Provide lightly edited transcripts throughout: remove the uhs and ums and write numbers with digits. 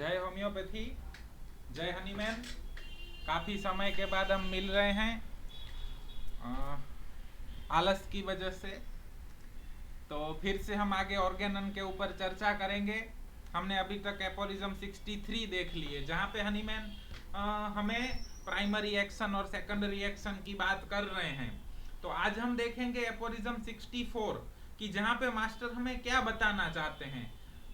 जय होम्योपैथी, जय हनीमैन। काफ़ी समय के बाद हम मिल रहे हैं आलस की वजह से। तो फिर से हम आगे ऑर्गेनन के ऊपर चर्चा करेंगे। हमने अभी तक एपोरिज्म 63 देख लिए, जहाँ पे हनीमैन हमें प्राइमरी एक्शन और सेकेंडरी एक्शन की बात कर रहे हैं। तो आज हम देखेंगे एपोरिज्म 64 कि जहाँ पे मास्टर हमें क्या बताना चाहते हैं।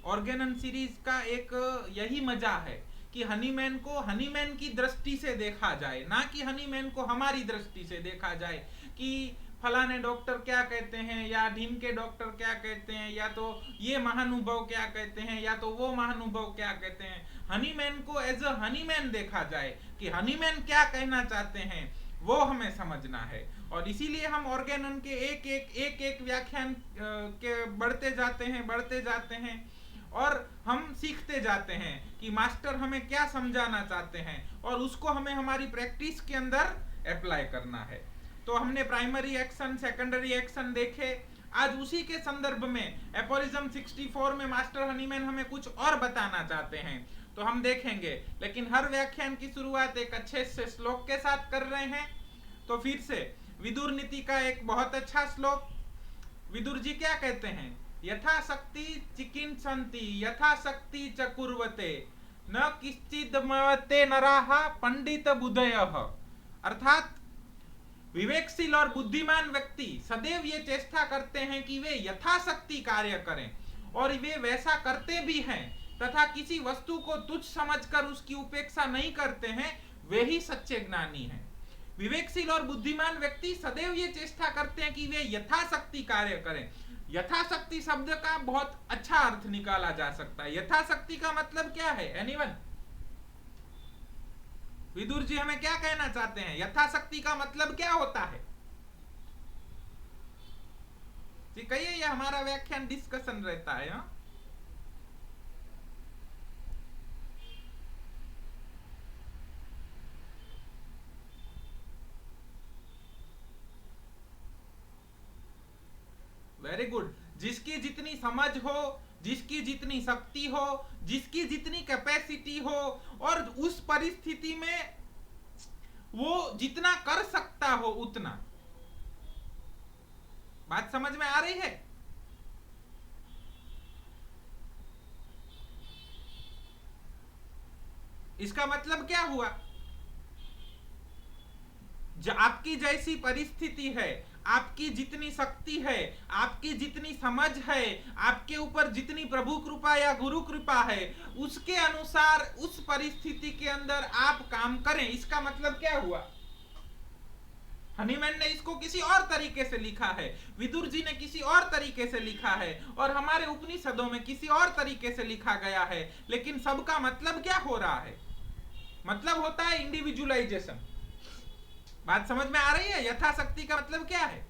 ऑर्गेनन सीरीज का एक यही मजा है कि हनीमैन को हनीमैन की दृष्टि से देखा जाए, ना कि हनीमैन को हमारी दृष्टि से देखा जाए कि फलाने डॉक्टर क्या कहते हैं या ढीम के डॉक्टर क्या कहते हैं या तो ये महानुभव क्या कहते हैं या तो वो महानुभव क्या कहते हैं। हनीमैन को एज अ हनीमैन देखा जाए कि हनीमैन क्या कहना चाहते हैं, वो हमें समझना है। और इसीलिए हम ऑर्गेनन के एक व्याख्यान के बढ़ते जाते हैं और हम सीखते जाते हैं कि मास्टर हमें क्या समझाना चाहते हैं और उसको हमें हमारी प्रैक्टिस के अंदर अप्लाई करना है। तो हमने प्राइमरी एक्शन, सेकेंडरी एक्शन देखे। आज उसी के संदर्भ में एपोरिज्म 64 में मास्टर हनीमैन हमें कुछ और बताना चाहते हैं, तो हम देखेंगे। लेकिन हर व्याख्यान की शुरुआत एक अच्छे से श्लोक के साथ कर रहे हैं। तो फिर से विदुर नीति का एक बहुत अच्छा श्लोक। विदुर जी क्या कहते हैं? यथाशक्ति चिकित्सन्ति यथाशक्ति च कुर्वते न किश्चिदमते नराः पंडित बुधयः। अर्थात विवेकशील और बुद्धिमान व्यक्ति सदैव ये चेष्टा करते हैं कि वे यथाशक्ति कार्य करें, और वे वैसा करते भी हैं तथा किसी वस्तु को तुच्छ समझकर उसकी उपेक्षा नहीं करते हैं। वे ही सच्चे ज्ञानी हैं। विवेकशील और बुद्धिमान व्यक्ति सदैव ये चेष्टा करते हैं कि वे यथाशक्ति कार्य करें। यथाशक्ति शब्द का बहुत अच्छा अर्थ निकाला जा सकता है। यथाशक्ति का मतलब क्या है? एनीवन? विदुर जी हमें क्या कहना चाहते हैं? यथाशक्ति का मतलब क्या होता है जी? कहिए, यह हमारा व्याख्यान डिस्कशन रहता है। हा? Very good. जिसकी जितनी समझ हो, जिसकी जितनी शक्ति हो, जिसकी जितनी कैपेसिटी हो, और उस परिस्थिति में वो जितना कर सकता हो उतना। बात समझ में आ रही है? इसका मतलब क्या हुआ? आपकी जैसी परिस्थिति है, आपकी जितनी शक्ति है, आपकी जितनी समझ है, आपके ऊपर जितनी प्रभु कृपा या गुरु कृपा है, उसके अनुसार उस परिस्थिति के अंदर आप काम करें। इसका मतलब क्या हुआ? हनीमैन ने इसको किसी और तरीके से लिखा है, विदुर जी ने किसी और तरीके से लिखा है, और हमारे उपनिषदों में किसी और तरीके से लिखा गया है। लेकिन सबका मतलब क्या हो रहा है? मतलब होता है इंडिविजुअलाइजेशन। बात समझ में आ रही है? यथाशक्ति का मतलब क्या है?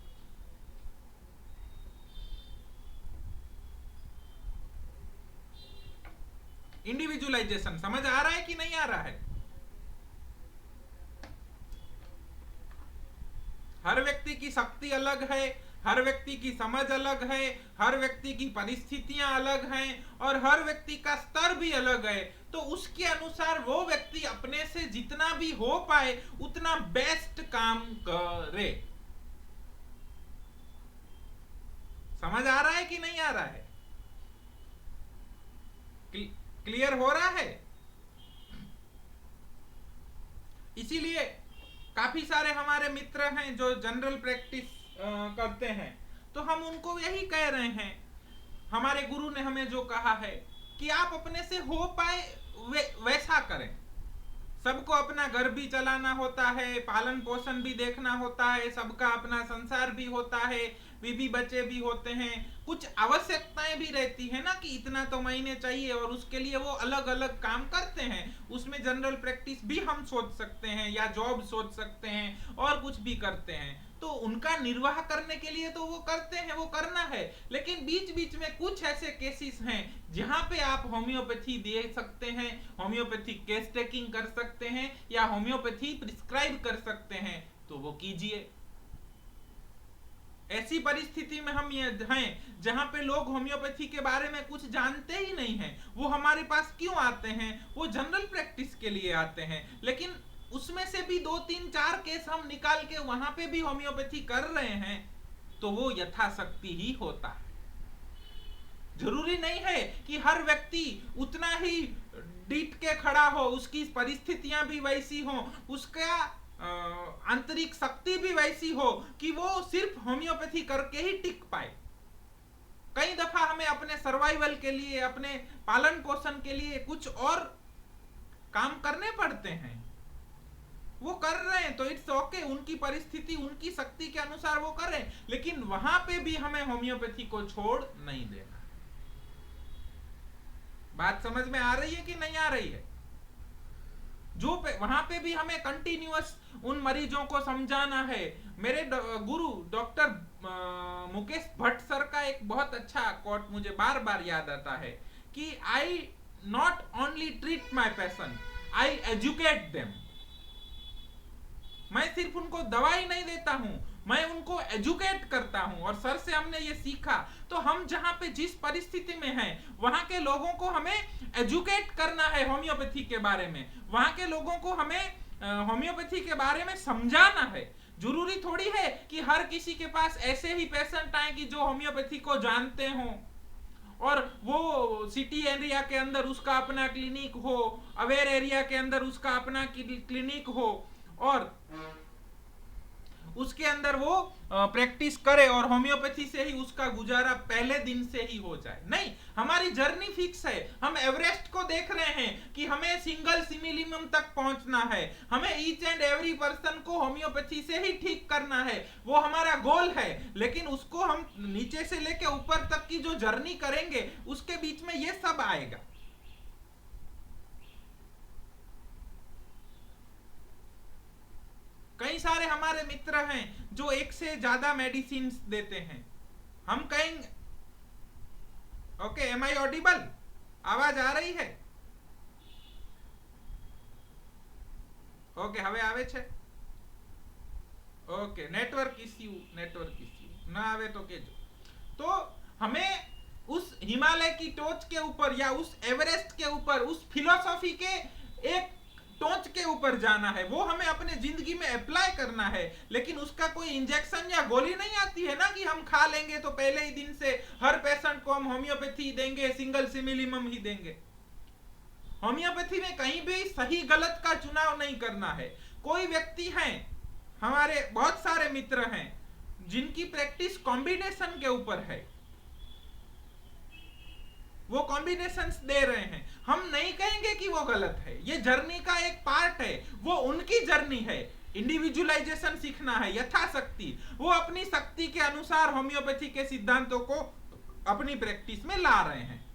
इंडिविजुअलाइजेशन। समझ आ रहा है कि नहीं आ रहा है? हर व्यक्ति की शक्ति अलग है, हर व्यक्ति की समझ अलग है, हर व्यक्ति की परिस्थितियां अलग हैं, और हर व्यक्ति का स्तर भी अलग है। तो उसके अनुसार वो व्यक्ति अपने से जितना भी हो पाए उतना बेस्ट काम करे। समझ आ रहा है कि नहीं आ रहा है? क्लियर हो रहा है? इसीलिए काफी सारे हमारे मित्र हैं जो जनरल प्रैक्टिस करते हैं, तो हम उनको यही कह रहे हैं। हमारे गुरु ने हमें जो कहा है कि आप अपने से हो पाए वैसा करें। सबको अपना घर भी चलाना होता है, पालन पोषण भी देखना होता है, सबका अपना संसार भी होता है, बीबी बच्चे भी होते हैं, कुछ आवश्यकताएं भी रहती है ना कि इतना तो महीने चाहिए, और उसके लिए वो अलग अलग काम करते हैं। उसमें जनरल प्रैक्टिस भी हम सोच सकते हैं या जॉब सोच सकते हैं और कुछ भी करते हैं। तो उनका निर्वाह करने के लिए तो वो करते हैं, वो करना है। लेकिन बीच बीच में कुछ ऐसे केसेस हैं जहां पे आप होम्योपैथी दे सकते हैं, होम्योपैथी केस टेकिंग कर सकते हैं, या होम्योपैथी प्रिस्क्राइब कर सकते हैं, तो वो कीजिए। ऐसी परिस्थिति में हम ये हैं जहां पे लोग होम्योपैथी के बारे में कुछ जानते ही नहीं हैं। वो हमारे पास क्यों आते हैं? वो जनरल प्रैक्टिस के लिए आते हैं, लेकिन उसमें से भी 2-3-4 केस हम निकाल के वहां पे भी होम्योपैथी कर रहे हैं, तो वो यथाशक्ति ही होता है। जरूरी नहीं है कि हर व्यक्ति उतना ही डीट के खड़ा हो, उसकी परिस्थितियां भी वैसी हो, उसका आंतरिक शक्ति भी वैसी हो कि वो सिर्फ होम्योपैथी करके ही टिक पाए। कई दफा हमें अपने सर्वाइवल के लिए, अपने पालन पोषण के लिए कुछ और काम करने पड़ते हैं। वो कर रहे हैं तो इट्स ओके, उनकी परिस्थिति, उनकी शक्ति के अनुसार वो कर रहे हैं, लेकिन वहां पे भी हमें होम्योपैथी को छोड़ नहीं देना। बात समझ में आ रही है कि नहीं आ रही है? जो वहां पे भी हमें कंटिन्यूअस उन मरीजों को समझाना है। मेरे गुरु डॉक्टर मुकेश भट्ट सर का एक बहुत अच्छा कोट मुझे बार बार याद आता है कि I not only treat my patient, I educate them. मैं सिर्फ उनको दवाई नहीं देता हूं, मैं उनको एजुकेट करता हूं। और सर से हमने ये सीखा। तो हम जहां पे जिस परिस्थिति में हैं, वहां के लोगों को हमें एजुकेट करना है होम्योपैथी के बारे में। वहां के लोगों को हमें होम्योपैथी के बारे में समझाना है। जरूरी थोड़ी है कि हर किसी के पास ऐसे ही पेशेंट आए कि जो होम्योपैथी को जानते हों और वो सिटी एरिया के अंदर उसका अपना क्लिनिक हो, अवेयर एरिया के अंदर उसका अपना क्लिनिक हो और उसके अंदर वो प्रैक्टिस करे और होम्योपैथी से ही उसका गुजारा पहले दिन से ही हो जाए। नहीं, हमारी जर्नी फिक्स है। हम एवरेस्ट को देख रहे हैं कि हमें सिंगल सिमिलिमम तक पहुंचना है, हमें ईच एंड एवरी पर्सन को होम्योपैथी से ही ठीक करना है, वो हमारा गोल है। लेकिन उसको हम नीचे से लेके ऊपर तक की जो जर्नी करेंगे, उसके बीच में ये सब आएगा। कई सारे हमारे मित्र हैं जो एक से ज्यादा मेडिसिन देते हैं। हम कहेंगे, ओके, एम आई ऑडिबल? आवाज आ रही है? ओके, हवे आवे छे? ओके, नेटवर्क इश्यू ना आवे तो केजो। तो हमें उस हिमालय की टोच के ऊपर या उस एवरेस्ट के ऊपर, उस फिलोसॉफी के एक टोच के ऊपर जाना है, वो हमें अपने जिंदगी में अप्लाई करना है। लेकिन उसका कोई इंजेक्शन या गोली नहीं आती है ना कि हम खा लेंगे तो पहले ही दिन से हर पेशेंट को हम होम्योपैथी देंगे, सिंगल सिमिलिमम ही देंगे। होम्योपैथी में कहीं भी सही गलत का चुनाव नहीं करना है। कोई व्यक्ति हैं, हमारे बहुत सारे मित्र हैं जिनकी प्रैक्टिस कॉम्बिनेशन के ऊपर है, वो कॉम्बिनेशंस दे रहे हैं। हम नहीं कहेंगे कि वो गलत है, ये जर्नी का एक पार्ट है, वो उनकी जर्नी है। इंडिविजुअलाइजेशन सीखना है यथाशक्ति। वो अपनी शक्ति के अनुसार होम्योपैथी के सिद्धांतों को अपनी प्रैक्टिस में ला रहे हैं।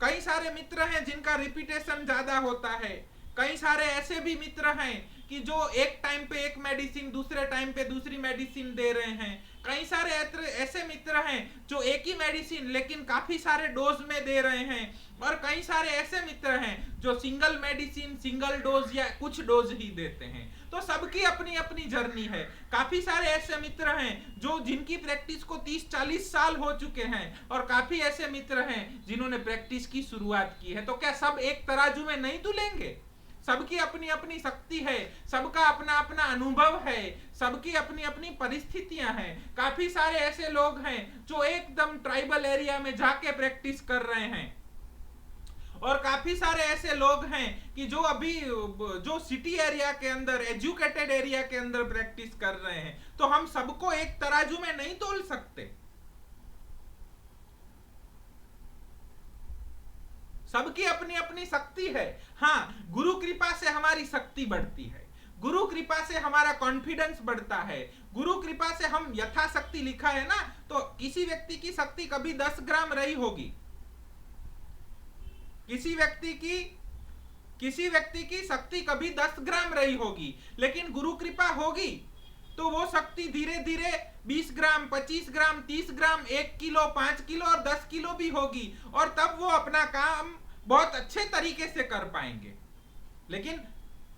कई सारे मित्र हैं जिनका रिपीटेशन ज्यादा होता है। कई सारे ऐसे भी मित्र हैं कि जो एक टाइम पे एक मेडिसिन, दूसरे टाइम पे दूसरी मेडिसिन दे रहे हैं। कई सारे ऐसे मित्र हैं जो एक ही मेडिसिन लेकिन काफी सारे डोज में दे रहे हैं। और कई सारे ऐसे मित्र हैं जो सिंगल मेडिसिन, सिंगल डोज या कुछ डोज ही देते हैं। तो सबकी अपनी अपनी जर्नी है। काफी सारे ऐसे मित्र हैं जो जिनकी प्रैक्टिस को 30-40 साल हो चुके हैं और काफी ऐसे मित्र हैं जिन्होंने प्रैक्टिस की शुरुआत की है। तो क्या सब एक तराजू में नहीं तुलेंगे? सबकी अपनी अपनी शक्ति है, सबका अपना अपना अनुभव है, सबकी अपनी अपनी परिस्थितियां हैं। काफी सारे ऐसे लोग हैं जो एकदम ट्राइबल एरिया में जाके प्रैक्टिस कर रहे हैं और काफी सारे ऐसे लोग हैं कि जो अभी जो सिटी एरिया के अंदर, एजुकेटेड एरिया के अंदर प्रैक्टिस कर रहे हैं। तो हम सबको एक तराजू में नहीं तोल सकते। सबकी अपनी अपनी शक्ति है। हाँ, गुरु कृपा से हमारी शक्ति बढ़ती है, गुरु कृपा से हमारा कॉन्फिडेंस बढ़ता है, गुरु कृपा से हम यथाशक्ति, लिखा है ना, तो किसी व्यक्ति की शक्ति कभी 10 ग्राम रही होगी, किसी व्यक्ति की शक्ति कभी 10 ग्राम रही होगी, लेकिन गुरु कृपा होगी तो वो शक्ति धीरे धीरे 20 ग्राम, 25 ग्राम, 30 ग्राम, 1 किलो, 5 किलो और 10 किलो भी होगी। और तब वो अपना काम बहुत अच्छे तरीके से कर पाएंगे। लेकिन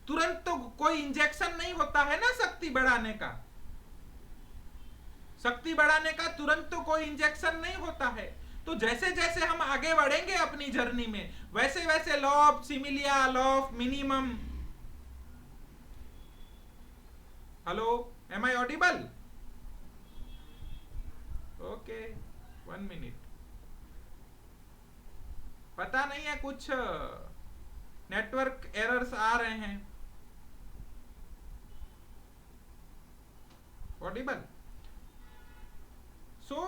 तुरंत तो कोई इंजेक्शन नहीं होता है ना शक्ति बढ़ाने का। शक्ति बढ़ाने का तुरंत तो कोई इंजेक्शन नहीं होता है। तो जैसे जैसे हम आगे बढ़ेंगे अपनी जर्नी में, वैसे वैसे law of similia, law of minimum. Hello, am I audible? Okay, 1 minute. पता नहीं है, कुछ नेटवर्क एरर्स आ रहे हैं। ऑडिबल? सो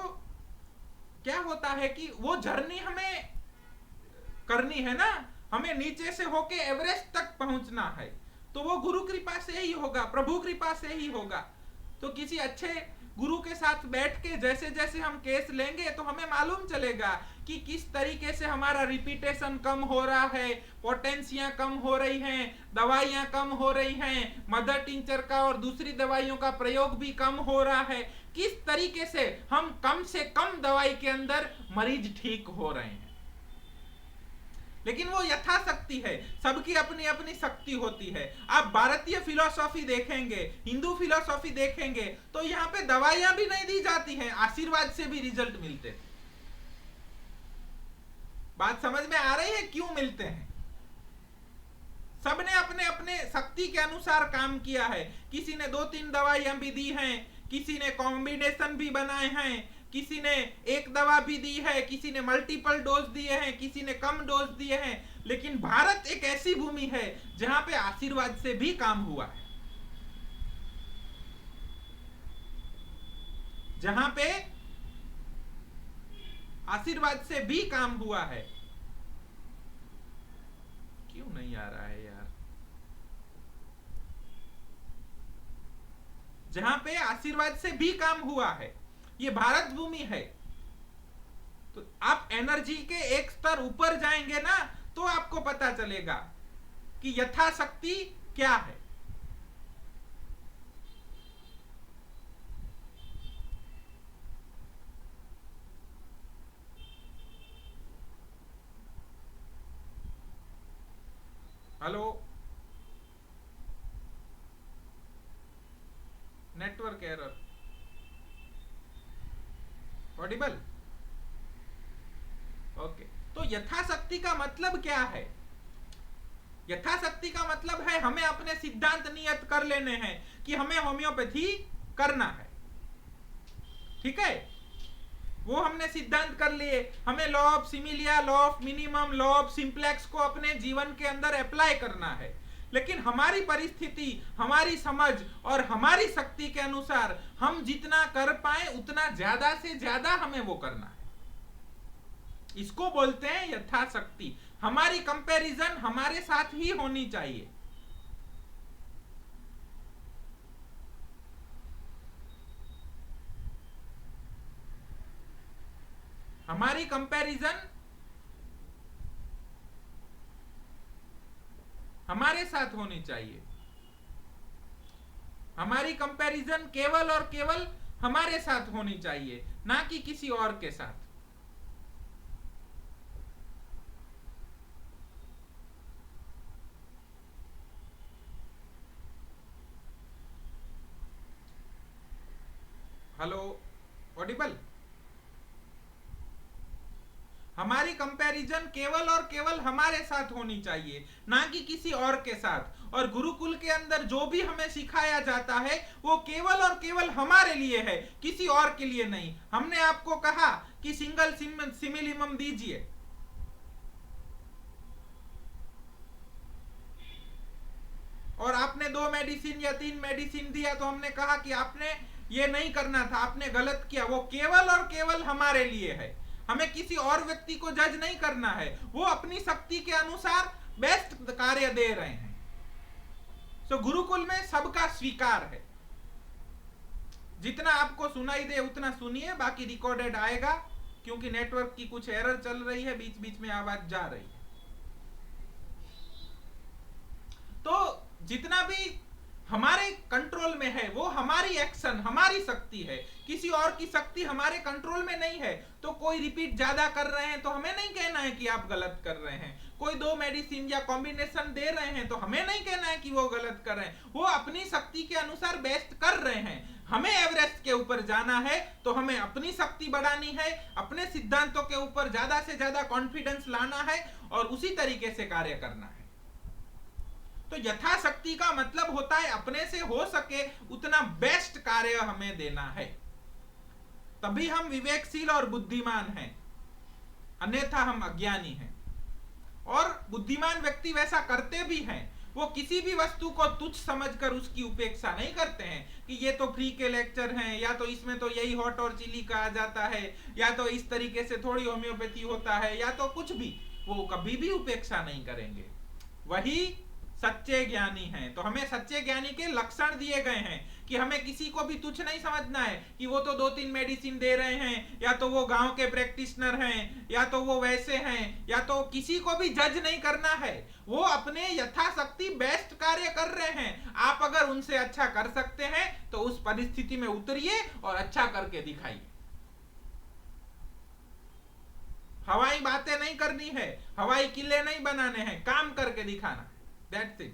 क्या होता है कि वो जर्नी हमें करनी है ना, हमें नीचे से होके एवरेस्ट तक पहुंचना है, तो वो गुरु कृपा से ही होगा, प्रभु कृपा से ही होगा। तो किसी अच्छे गुरु के साथ बैठ के जैसे जैसे हम केस लेंगे तो हमें मालूम चलेगा कि किस तरीके से हमारा रिपीटेशन कम हो रहा है, पोटेंशियां कम हो रही हैं, दवाइयां कम हो रही हैं, मदर टिंचर का और दूसरी दवाइयों का प्रयोग भी कम हो रहा है, किस तरीके से हम कम से कम दवाई के अंदर मरीज ठीक हो रहे हैं। लेकिन वो यथाशक्ति है, सबकी अपनी अपनी शक्ति होती है। आप भारतीय फिलॉसफी देखेंगे, हिंदू फिलॉसफी देखेंगे, तो यहाँ पे दवाइयां भी नहीं दी जाती हैं, आशीर्वाद से भी रिजल्ट मिलते हैं। बात समझ में आ रही है क्यों मिलते हैं? सबने अपने अपने शक्ति के अनुसार काम किया है। किसी ने 2-3 दवाइयां भी दी हैं, किसी ने कॉम्बिनेशन भी बनाए हैं, किसी ने एक दवा भी दी है, किसी ने मल्टीपल डोज दिए हैं, किसी ने कम डोज दिए हैं। लेकिन भारत एक ऐसी भूमि है जहां पे आशीर्वाद से भी काम हुआ है, जहां पे आशीर्वाद से भी काम हुआ है। क्यों नहीं आ रहा है यार? जहां पे आशीर्वाद से भी काम हुआ है, ये भारत भूमि है। तो आप एनर्जी के एक स्तर ऊपर जाएंगे ना, तो आपको पता चलेगा कि यथाशक्ति क्या है। Hello, network error. Audible? Okay, तो यथाशक्ति का मतलब क्या है? यथाशक्ति का मतलब है हमें अपने सिद्धांत नियत कर लेने हैं कि हमें होम्योपैथी करना है। ठीक है, वो हमने सिद्धांत कर लिए। हमें law of similia, law of minimum, law of simplex को अपने जीवन के अंदर अप्लाई करना है। लेकिन हमारी परिस्थिति, हमारी समझ और हमारी शक्ति के अनुसार हम जितना कर पाए उतना ज्यादा से ज्यादा हमें वो करना है। इसको बोलते हैं यथाशक्ति। हमारी कंपैरिजन हमारे साथ ही होनी चाहिए। हमारी कंपैरिजन हमारे साथ होनी चाहिए। हमारी कंपैरिजन केवल और केवल हमारे साथ होनी चाहिए, ना कि किसी और के साथ। Hello, Audible? हमारी कंपैरिजन केवल और केवल हमारे साथ होनी चाहिए, ना कि किसी और के साथ। और गुरुकुल के अंदर जो भी हमें सिखाया जाता है वो केवल और केवल हमारे लिए है, किसी और के लिए नहीं। हमने आपको कहा कि सिंगल सिमिलिमम दीजिए, और आपने 2 मेडिसिन या 3 मेडिसिन दिया, तो हमने कहा कि आपने ये नहीं करना था, आपने गलत किया। वो केवल और केवल हमारे लिए है। हमें किसी और व्यक्ति को जज नहीं करना है, वो अपनी शक्ति के अनुसार बेस्ट कार्य दे रहे हैं। सो गुरुकुल में सबका स्वीकार है। जितना आपको सुनाई दे उतना सुनिए, बाकी रिकॉर्डेड आएगा, क्योंकि नेटवर्क की कुछ एरर चल रही है, बीच बीच में आवाज जा रही है। तो जितना भी हमारे कंट्रोल में है वो हमारी एक्शन, हमारी शक्ति है। किसी और की शक्ति हमारे कंट्रोल में नहीं है। तो कोई रिपीट ज्यादा कर रहे हैं तो हमें नहीं कहना है कि आप गलत कर रहे हैं। कोई दो मेडिसिन या कॉम्बिनेशन दे रहे हैं तो हमें नहीं कहना है कि वो गलत कर रहे हैं, वो अपनी शक्ति के अनुसार बेस्ट कर रहे हैं। हमें एवरेस्ट के ऊपर जाना है तो हमें अपनी शक्ति बढ़ानी है, अपने सिद्धांतों के ऊपर ज्यादा से ज्यादा कॉन्फिडेंस लाना है और उसी तरीके से कार्य करना है। तो यथाशक्ति का मतलब होता है अपने से हो सके उतना बेस्ट कार्य हमें देना है, तभी हम विवेकशील और बुद्धिमान हैं, अन्यथा हम अज्ञानी हैं। और बुद्धिमान व्यक्ति वैसा करते भी हैं, वो किसी भी वस्तु को तुच्छ समझकर उसकी उपेक्षा नहीं करते हैं कि ये तो फ्री के लेक्चर हैं, या तो इसमें तो यही हॉट और चिली कहा जाता है, या तो इस तरीके से थोड़ी होम्योपैथी होता है, या तो कुछ भी, वो कभी भी उपेक्षा नहीं करेंगे। वही सच्चे ज्ञानी हैं। तो हमें सच्चे ज्ञानी के लक्षण दिए गए हैं कि हमें किसी को भी तुच्छ नहीं समझना है कि वो तो 2-3 मेडिसिन दे रहे हैं, या तो वो गांव के प्रैक्टिशनर हैं, या तो वो वैसे हैं, या तो किसी को भी जज नहीं करना है। वो अपने यथाशक्ति बेस्ट कार्य कर रहे हैं। आप अगर उनसे अच्छा कर सकते हैं तो उस परिस्थिति में उतरिए और अच्छा करके दिखाइए। हवाई बातें नहीं करनी है, हवाई किले नहीं बनाने हैं, काम करके दिखाना है। That's it.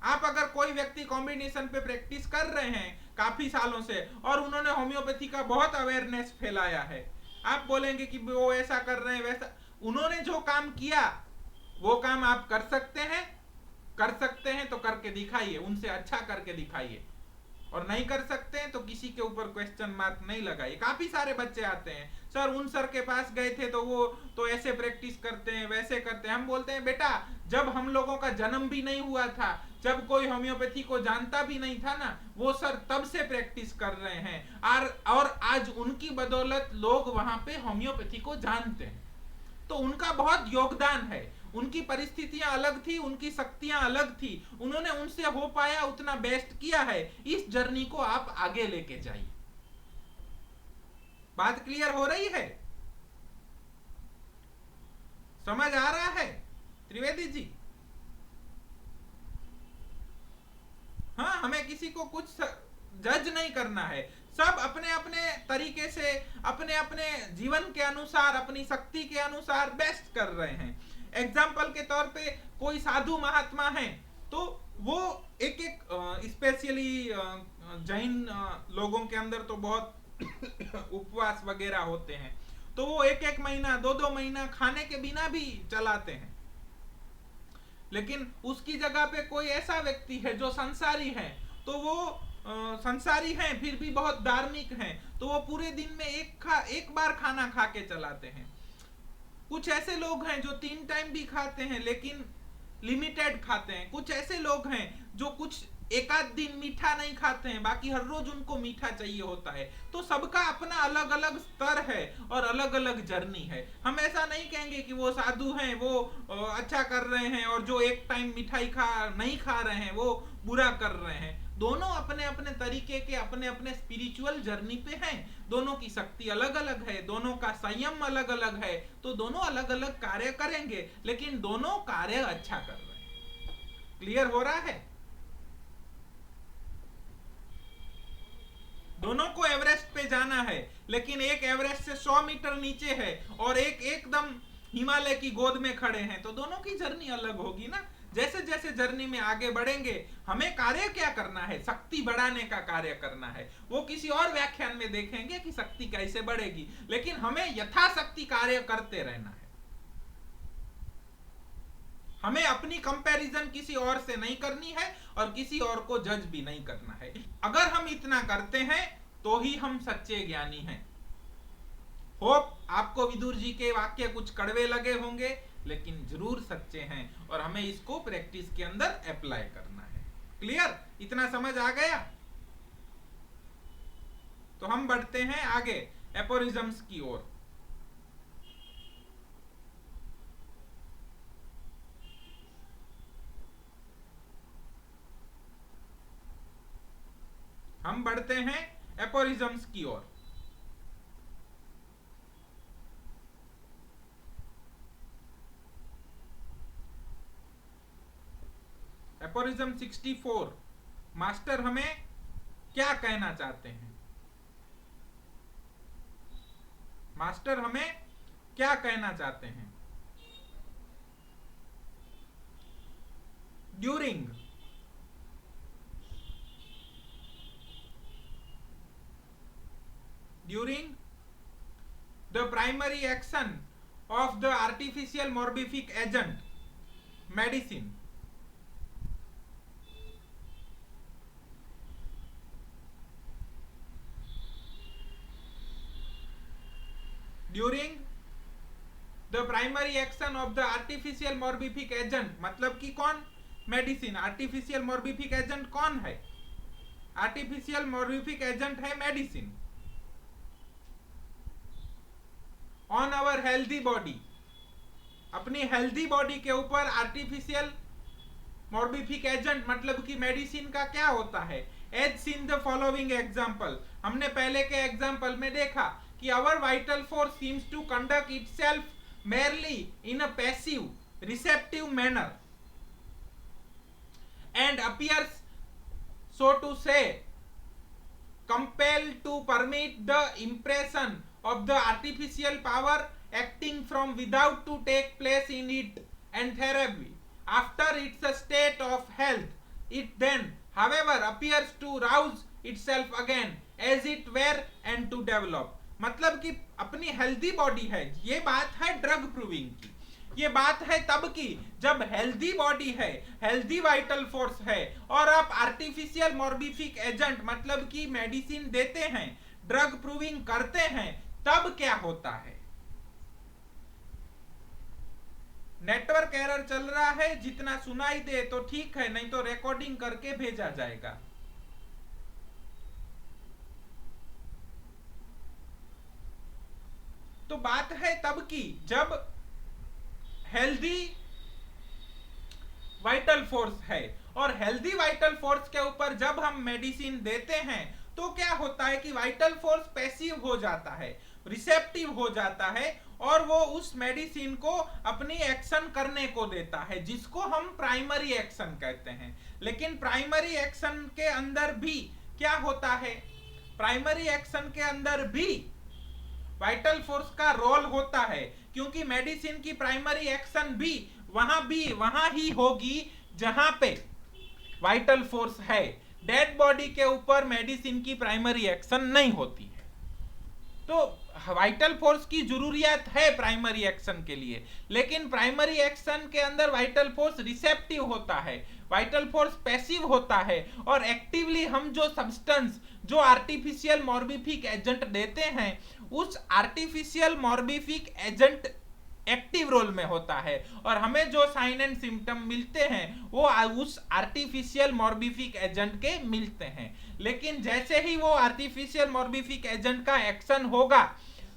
आप अगर कोई व्यक्ति कॉम्बिनेशन पे प्रैक्टिस कर रहे हैं काफी सालों से और उन्होंने होम्योपैथी का बहुत अवेयरनेस फैलाया है, आप बोलेंगे कि वो ऐसा कर रहे हैं वैसा, उन्होंने जो काम किया वो काम आप कर सकते हैं? कर सकते हैं तो करके दिखाइए, उनसे अच्छा करके दिखाइए। और नहीं कर सकते हैं तो किसी के ऊपर क्वेश्चन मार्क नहीं लगाइए। काफी सारे बच्चे आते हैं, सर उन सर के पास गए थे तो वो तो ऐसे प्रैक्टिस करते हैं वैसे करते हैं। हम बोलते हैं बेटा, जब हम लोगों का जन्म भी नहीं हुआ था, जब कोई होम्योपैथी को जानता भी नहीं था ना, वो सर तब से प्रैक्टिस कर रहे हैं और आज उनकी बदौलत लोग वहां पे होम्योपैथी को जानते हैं। तो उनका बहुत योगदान है। उनकी परिस्थितियां अलग थी, उनकी शक्तियां अलग थी, उन्होंने उनसे हो पाया उतना बेस्ट किया है। इस जर्नी को आप आगे लेके जाइए। बात क्लियर हो रही है? समझ आ रहा है त्रिवेदी जी? हाँ, हमें किसी को कुछ जज नहीं करना है। सब अपने अपने तरीके से, अपने अपने जीवन के अनुसार, अपनी शक्ति के अनुसार बेस्ट कर रहे हैं। एग्जाम्पल के तौर पे कोई साधु महात्मा है तो वो एक स्पेशली जैन लोगों के अंदर तो बहुत उपवास वगैरह होते हैं, तो वो 1-1 महीना 2-2 महीना खाने के बिना भी चलाते हैं। लेकिन उसकी जगह पे कोई ऐसा व्यक्ति है जो संसारी है, तो वो संसारी हैं फिर भी बहुत धार्मिक हैं, तो वो पूरे दिन में एक बार खाना खा के चलाते हैं। कुछ ऐसे लोग हैं जो 3 टाइम भी खाते हैं लेकिन लिमिटेड खाते हैं। कुछ ऐसे लोग हैं जो कुछ एक आध दिन मीठा नहीं खाते हैं, बाकी हर रोज उनको मीठा चाहिए होता है। तो सबका अपना अलग अलग स्तर है और अलग अलग जर्नी है। हम ऐसा नहीं कहेंगे कि वो साधु हैं, वो अच्छा कर रहे हैं, और जो एक टाइम मिठाई नहीं खा रहे हैं वो बुरा कर रहे हैं। दोनों अपने अपने तरीके के अपने अपने स्पिरिचुअल जर्नी पे हैं। दोनों की शक्ति अलग अलग है, दोनों का संयम अलग अलग है, तो दोनों अलग अलग कार्य करेंगे, लेकिन दोनों कार्य अच्छा कर रहे हैं। क्लियर हो रहा है? दोनों को एवरेस्ट पे जाना है, लेकिन एक एवरेस्ट से 100 मीटर नीचे है और एक एकदम हिमालय की गोद में खड़े हैं, तो दोनों की जर्नी अलग होगी ना। जैसे जैसे जर्नी में आगे बढ़ेंगे, हमें कार्य क्या करना है? शक्ति बढ़ाने का कार्य करना है। वो किसी और व्याख्यान में देखेंगे कि शक्ति कैसे बढ़ेगी, लेकिन हमें यथाशक्ति कार्य करते रहना है। हमें अपनी कंपैरिजन किसी और से नहीं करनी है और किसी और को जज भी नहीं करना है। अगर हम इतना करते हैं तो ही हम सच्चे ज्ञानी हैं। होप आपको विदुर जी के वाक्य कुछ कड़वे लगे होंगे, लेकिन जरूर सच्चे हैं और हमें इसको प्रैक्टिस के अंदर अप्लाई करना है। क्लियर? इतना समझ आ गया? तो हम बढ़ते हैं आगे एपोरिज्म्स की ओर। हम बढ़ते हैं एपोरिज्म्स की ओर। एपोरिज्म 64, मास्टर हमें क्या कहना चाहते हैं? मास्टर हमें क्या कहना चाहते हैं? during the primary action of the artificial morbific agent medicine. During the primary action of the artificial morbific agent, मतलब कि कौन? मेडिसिन. आर्टिफिशियल मोर्बिफिक एजेंट कौन है? आर्टिफिशियल मोर्बिफिक एजेंट है medicine. On our healthy body, अपनी healthy body के ऊपर artificial morbific agent मतलब कि मेडिसिन का क्या होता है? As seen the following example, हमने पहले के एग्जांपल में देखा कि our vital force seems to conduct itself merely in a passive receptive manner and appears, so to say, compelled to permit the impression of the artificial power acting from without to take place in it and thereby after its state of health. It then however appears to rouse itself again as it were and to develop. मतलब कि अपनी healthy body है, ये बात है drug proving की. ये बात है तब की जब हेल्दी बॉडी है, हेल्दी वाइटल फोर्स है और आप आर्टिफिशियल मोर्बिफिक एजेंट मतलब कि मेडिसिन देते हैं, ड्रग प्रूविंग करते हैं, तब क्या होता है? नेटवर्क एरर चल रहा है, जितना सुनाई दे तो ठीक है, नहीं तो रिकॉर्डिंग करके भेजा जाएगा. तो बात है तब की जब हेल्दी वाइटल फोर्स है और हेल्दी वाइटल फोर्स के ऊपर जब हम मेडिसिन देते हैं तो क्या होता है कि वाइटल फोर्स पैसिव हो जाता है, रिसेप्टिव हो जाता है और वो उस मेडिसिन को अपनी एक्शन करने को देता है, जिसको हम प्राइमरी एक्शन कहते हैं. लेकिन प्राइमरी एक्शन के अंदर भी क्या होता है? प्राइमरी एक्शन के अंदर भी वाइटल फोर्स का रोल होता है, क्योंकि मेडिसिन की प्राइमरी एक्शन भी वहां ही होगी जहां पे वाइटल फोर्स है. डेड बॉडी के ऊपर मेडिसिन की प्राइमरी एक्शन नहीं होती है. तो वाइटल फोर्स की जरूरियत है प्राइमरी एक्शन के लिए, लेकिन प्राइमरी एक्शन के अंदर वाइटल फोर्स रिसेप्टिव होता है, वाइटल फोर्स पैसिव होता है और एक्टिवली हम जो सब्सटेंस, जो आर्टिफिशियल मोर्बिफिक एजेंट देते हैं, उस artificial morbific agent active role में होता है और हमें जो साइन एंड सिम्टम मिलते हैं वो उस आर्टिफिशियल मोर्बिफिक एजेंट के मिलते हैं. लेकिन जैसे ही वो आर्टिफिशियल मोर्बिफिक एजेंट का एक्शन होगा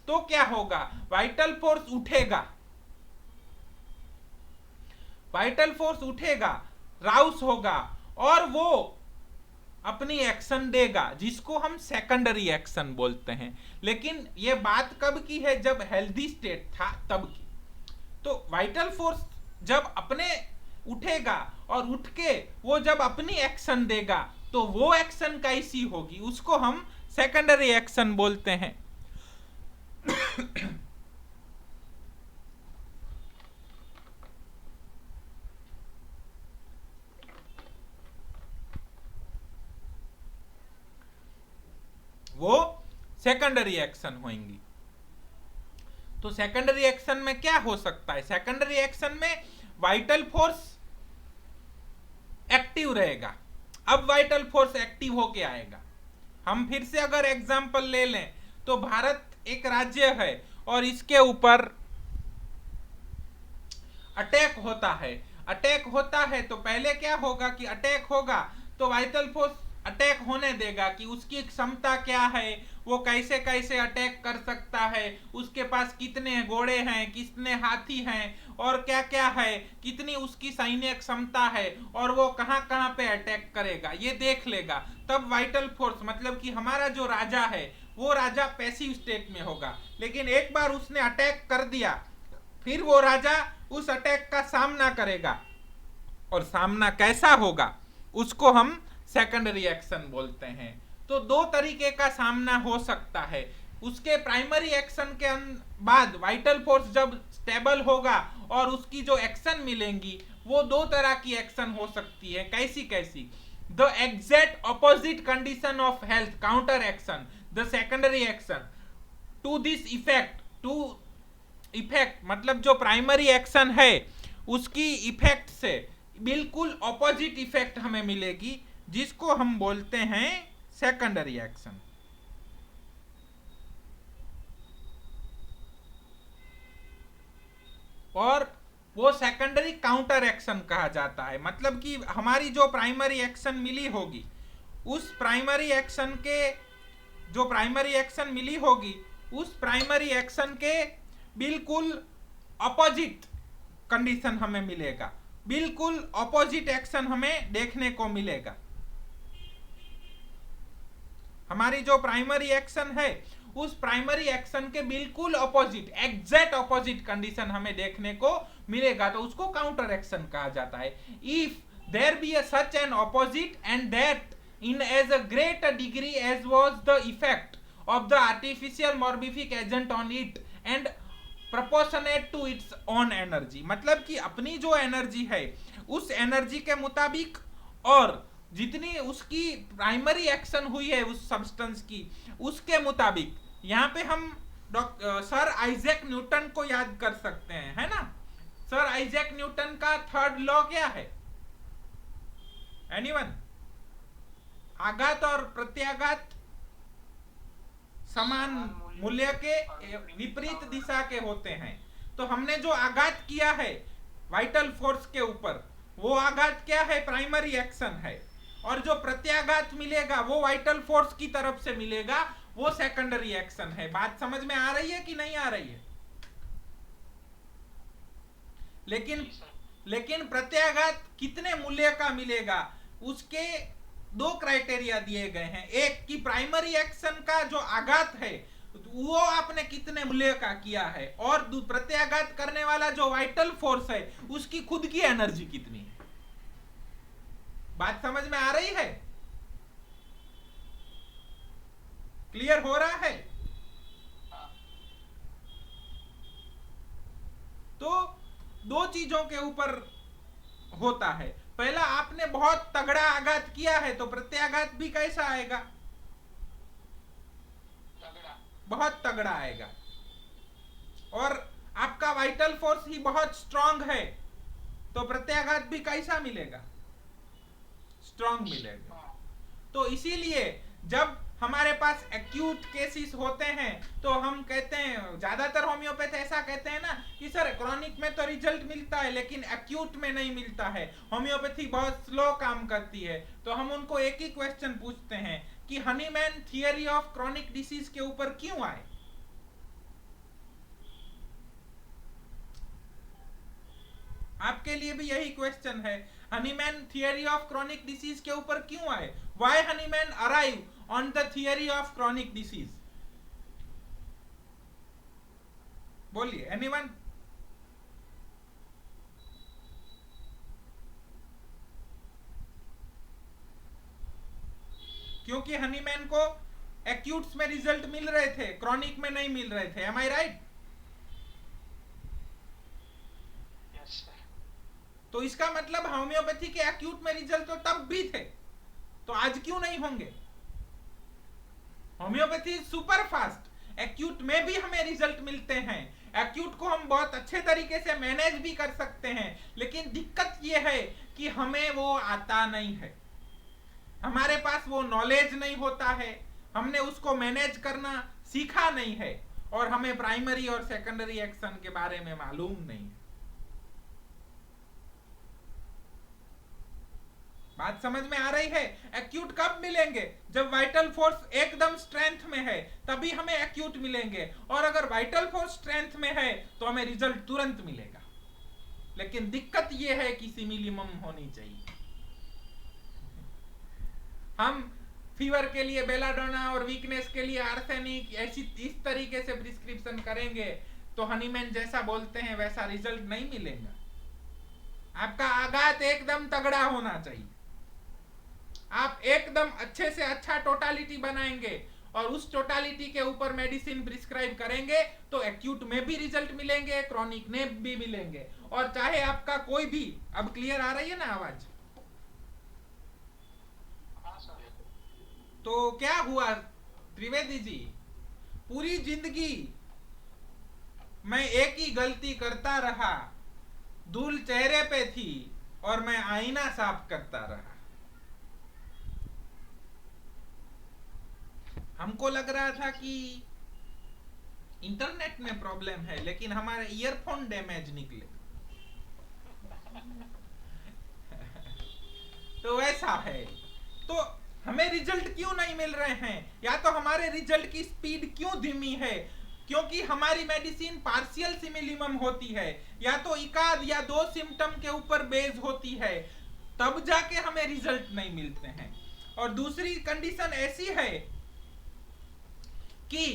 तो क्या होगा? वाइटल फोर्स उठेगा, वाइटल फोर्स उठेगा, राउस होगा और वो अपनी एक्शन देगा, जिसको हम सेकेंडरी एक्शन बोलते हैं. लेकिन ये बात कब की है? जब हेल्दी स्टेट था तब की. तो वाइटल फोर्स जब अपने उठेगा और उठ के वो जब अपनी एक्शन देगा तो वो एक्शन कैसी होगी? उसको हम सेकेंडरी एक्शन बोलते हैं. वो सेकेंडरी एक्शन होंगी. तो सेकेंडरी एक्शन में क्या हो सकता है? सेकेंडरी एक्शन में वाइटल फोर्स एक्टिव रहेगा. अब वाइटल फोर्स एक्टिव होके आएगा. हम फिर से अगर एग्जांपल ले लें तो भारत एक राज्य है और इसके ऊपर अटैक होता है. अटैक होता है तो पहले क्या होगा कि अटैक होगा तो वाइटल फोर्स अटैक होने देगा कि उसकी क्षमता क्या है, वो कैसे कैसे अटैक कर सकता है, उसके पास कितने घोड़े हैं, कितने हाथी हैं और क्या क्या है, कितनी उसकी सैन्य क्षमता है और वो कहां कहां पे अटैक करेगा, ये देख लेगा. तब वाइटल फोर्स मतलब कि हमारा जो राजा है वो राजा पैसिव स्टेट में होगा. लेकिन एक बार उसने अटैक कर दिया फिर वो राजा उस अटैक का सामना करेगा और सामना कैसा होगा उसको हम सेकेंडरी एक्शन बोलते हैं. तो दो तरीके का सामना हो सकता है. उसके प्राइमरी एक्शन के बाद वाइटल फोर्स जब स्टेबल होगा और उसकी जो एक्शन मिलेंगी वो दो तरह की एक्शन हो सकती है। कैसी कैसी? The exact opposite condition of health counter action, the secondary action to this effect, to effect मतलब जो प्राइमरी एक्शन है उसकी इफेक्ट से बिल्कुल ऑपोजिट इफेक्ट हमें मिलेगी, जिसको हम बोलते हैं सेकेंडरी एक्शन। और वो सेकेंडरी काउंटर एक्शन कहा जाता है। मतलब कि हमारी जो प्राइमरी एक्शन मिली होगी, उस प्राइमरी एक्शन के जो प्राइमरी एक्शन मिली होगी उस प्राइमरी एक्शन के बिल्कुल अपोजिट कंडीशन हमें मिलेगा, बिल्कुल अपोजिट एक्शन हमें देखने को मिलेगा। हमारी जो प्राइमरी एक्शन है उस प्राइमरी एक्शन के बिल्कुल अपोजिट, एग्जैक्ट अपोजिट कंडीशन हमें देखने को मिलेगा, तो उसको काउंटर एक्शन कहा जाता है। If there be such an opposite and that in as a great degree as was the effect of the artificial morbific agent on it and proportionate to its own energy। मतलब कि अपनी जो energy है उस energy के मुताबिक और जितनी उसकी प्राइमरी एक्शन हुई है उस सब्सटेंस की उसके मुताबिक। यहाँ पे हम सर आइजैक न्यूटन को याद कर सकते हैं, है ना? सर आइजैक न्यूटन का थर्ड लॉ क्या है? एनीवन? आघात और प्रत्याघात समान मूल्य के विपरीत दिशा के होते हैं। तो हमने जो आघात किया है वाइटल फोर्स के ऊपर, वो आघात क्या है? प्राइमरी एक्शन है। और जो प्रत्याघात मिलेगा वो वाइटल फोर्स की तरफ से मिलेगा, वो सेकेंडरी एक्शन है। बात समझ में आ रही है कि नहीं आ रही है? लेकिन प्रत्याघात कितने मूल्य का मिलेगा उसके दो क्राइटेरिया दिए गए हैं। एक कि प्राइमरी एक्शन का जो आघात है वो आपने कितने मूल्य का किया है, और प्रत्याघात करने वाला जो वाइटल फोर्स है उसकी खुद की एनर्जी कितनी है। बात समझ में आ रही है? क्लियर हो रहा है? तो दो चीजों के ऊपर होता है। पहला, आपने बहुत तगड़ा आघात किया है तो प्रत्याघात भी कैसा आएगा? बहुत तगड़ा आएगा। और आपका वाइटल फोर्स ही बहुत स्ट्रांग है तो प्रत्याघात भी कैसा मिलेगा? स्ट्रांग मिलेगा। तो इसीलिए जब हमारे पास एक्यूट केसेस होते हैं तो हम कहते हैं, ज्यादातर होम्योपैथ ऐसा कहते हैं ना कि सर क्रॉनिक में तो रिजल्ट मिलता है लेकिन एक्यूट में नहीं मिलता है, होम्योपैथी बहुत स्लो काम करती है। तो हम उनको एक ही क्वेश्चन पूछते हैं कि Hahnemann theory of chronic disease के ऊपर क्यों आए? आपके लिए भी यही क्वेश्चन है, Hahnemann theory of chronic disease के ऊपर क्यों आए? Why Hahnemann arrive on the theory of chronic disease? बोलिए, anyone? क्योंकि हनीमैन को एक्यूट्स में रिजल्ट मिल रहे थे, क्रॉनिक में नहीं मिल रहे थे। एम आई राइट? तो इसका मतलब होम्योपैथी के एक्यूट में रिजल्ट तो तब भी थे, तो आज क्यों नहीं होंगे? होम्योपैथी सुपर फास्ट, एक्यूट में भी हमें रिजल्ट मिलते हैं, एक्यूट को हम बहुत अच्छे तरीके से मैनेज भी कर सकते हैं, लेकिन दिक्कत यह है कि हमें वो आता नहीं है, हमारे पास वो नॉलेज नहीं होता है, हमने उसको मैनेज करना सीखा नहीं है, और हमें प्राइमरी और सेकेंडरी एक्शन के बारे में मालूम नहीं है। बात समझ में आ रही है? एक्यूट कब मिलेंगे? जब वाइटल फोर्स एकदम स्ट्रेंथ में है तभी हमें एक्यूट मिलेंगे, और अगर वाइटल फोर्स स्ट्रेंथ में है तो हमें रिजल्ट तुरंत मिलेगा। लेकिन दिक्कत यह है कि सिमिलिमम होनी चाहिए। हम फीवर के लिए बेलाडोना और वीकनेस के लिए आर्सेनिक ऐसी इस तरीके से प्रिस्क्रिप्शन करेंगे तो हनीमैन जैसा बोलते हैं वैसा रिजल्ट नहीं मिलेगा। आपका आघात एकदम तगड़ा होना चाहिए, आप एकदम अच्छे से अच्छा टोटालिटी बनाएंगे और उस टोटालिटी के ऊपर मेडिसिन प्रिस्क्राइब करेंगे तो एक्यूट में भी रिजल्ट मिलेंगे, क्रॉनिक में भी मिलेंगे। और चाहे आपका कोई भी, अब क्लियर आ रही है ना आवाज? तो क्या हुआ त्रिवेदी जी, पूरी जिंदगी मैं एक ही गलती करता रहा, धूल चेहरे पे थी और मैं आईना साफ करता रहा। हमको लग रहा था कि इंटरनेट में प्रॉब्लम है, लेकिन हमारे ईयरफोन डैमेज निकले। तो वैसा है। तो हमें रिजल्ट क्यों नहीं मिल रहे हैं, या तो हमारे रिजल्ट की स्पीड क्यों धीमी है? क्योंकि हमारी मेडिसिन पार्शियल सिमिलिमम होती है, या तो एकाध या दो सिम्टम के ऊपर बेस होती है, तब जाके हमें रिजल्ट नहीं मिलते हैं। और दूसरी कंडीशन ऐसी है कि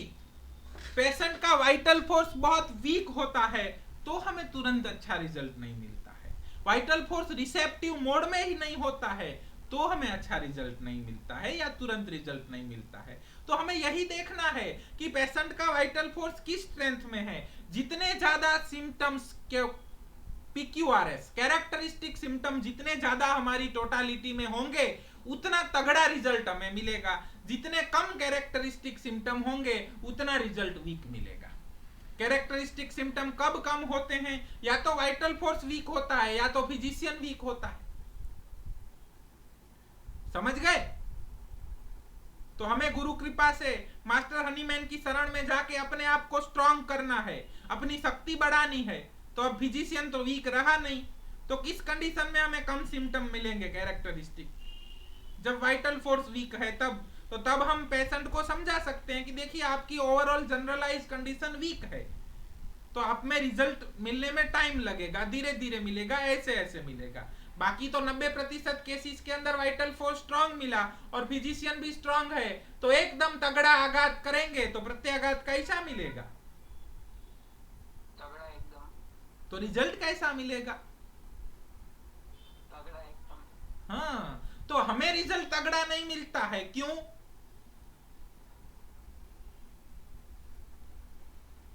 पेशेंट का वाइटल फोर्स बहुत वीक होता है, तो हमें तुरंत अच्छा रिजल्ट नहीं मिलता है। वाइटल फोर्स रिसेप्टिव मोड में ही नहीं होता है तो हमें अच्छा रिजल्ट नहीं मिलता है या तुरंत रिजल्ट नहीं मिलता है। तो हमें यही देखना है कि पेशेंट का वाइटल फोर्स किस स्ट्रेंथ में है। जितने ज्यादा सिम्टम्स के PQRS कैरेक्टरिस्टिक सिम्टम जितने ज्यादा हमारी टोटालिटी में होंगे उतना तगड़ा रिजल्ट हमें मिलेगा। जितने कम कैरेक्टरिस्टिक सिम्टम होंगे उतना रिजल्ट वीक मिलेगा। कैरेक्टरिस्टिक सिम्टम कब कम होते हैं? या तो वाइटल फोर्स वीक होता है या तो फिजिशियन वीक होता है। समझ गए? तो हमें गुरु कृपा से मास्टर हनीमैन की शरण में जाके अपने आप को स्ट्रांग करना है, अपनी शक्ति बढ़ानी है। तो अब फिजिशियन तो वीक रहा नहीं, तो किस कंडीशन में हमें कम सिम्टम मिलेंगे कैरेक्टरिस्टिक? जब वाइटल फोर्स वीक है तब। तो तब हम पेशेंट को समझा सकते हैं कि देखिए आपकी ओवरऑल जनरलाइज कंडीशन वीक है, तो आप में रिजल्ट मिलने में टाइम लगेगा, धीरे धीरे मिलेगा, ऐसे ऐसे मिलेगा। बाकी तो 90% केसेस के अंदर वाइटल फोर्स स्ट्रांग मिला और फिजिशियन भी स्ट्रांग है, तो एकदम तगड़ा आघात करेंगे तो प्रत्याघात कैसा मिलेगा? तगड़ा एकदम। तो रिजल्ट कैसा मिलेगा? तगड़ा एकदम। हाँ, तो हमें रिजल्ट तगड़ा नहीं मिलता है, क्यों?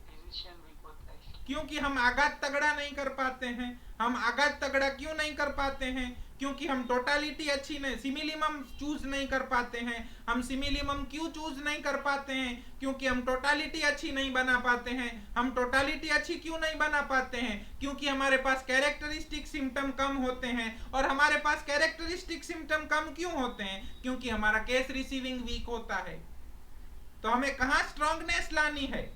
फिजिशियन वीक होता है। क्योंकि हम आघात तगड़ा नहीं कर पाते हैं। हम आघात तगड़ा क्यों नहीं कर पाते हैं? क्योंकि हम टोटालिटी अच्छी नहीं, सिमिलिमम चूज नहीं कर पाते हैं। हम सिमिलिमम क्यों चूज नहीं कर पाते हैं? क्योंकि हम टोटालिटी अच्छी नहीं बना पाते हैं। हम टोटालिटी अच्छी क्यों नहीं बना पाते हैं? क्योंकि हमारे पास कैरेक्टरिस्टिक सिम्टम कम होते हैं। और हमारे पास कैरेक्टरिस्टिक सिम्टम कम क्यों होते हैं? क्योंकि हमारा केस रिसीविंग वीक होता है। तो हमें कहाँ स्ट्रांगनेस लानी है?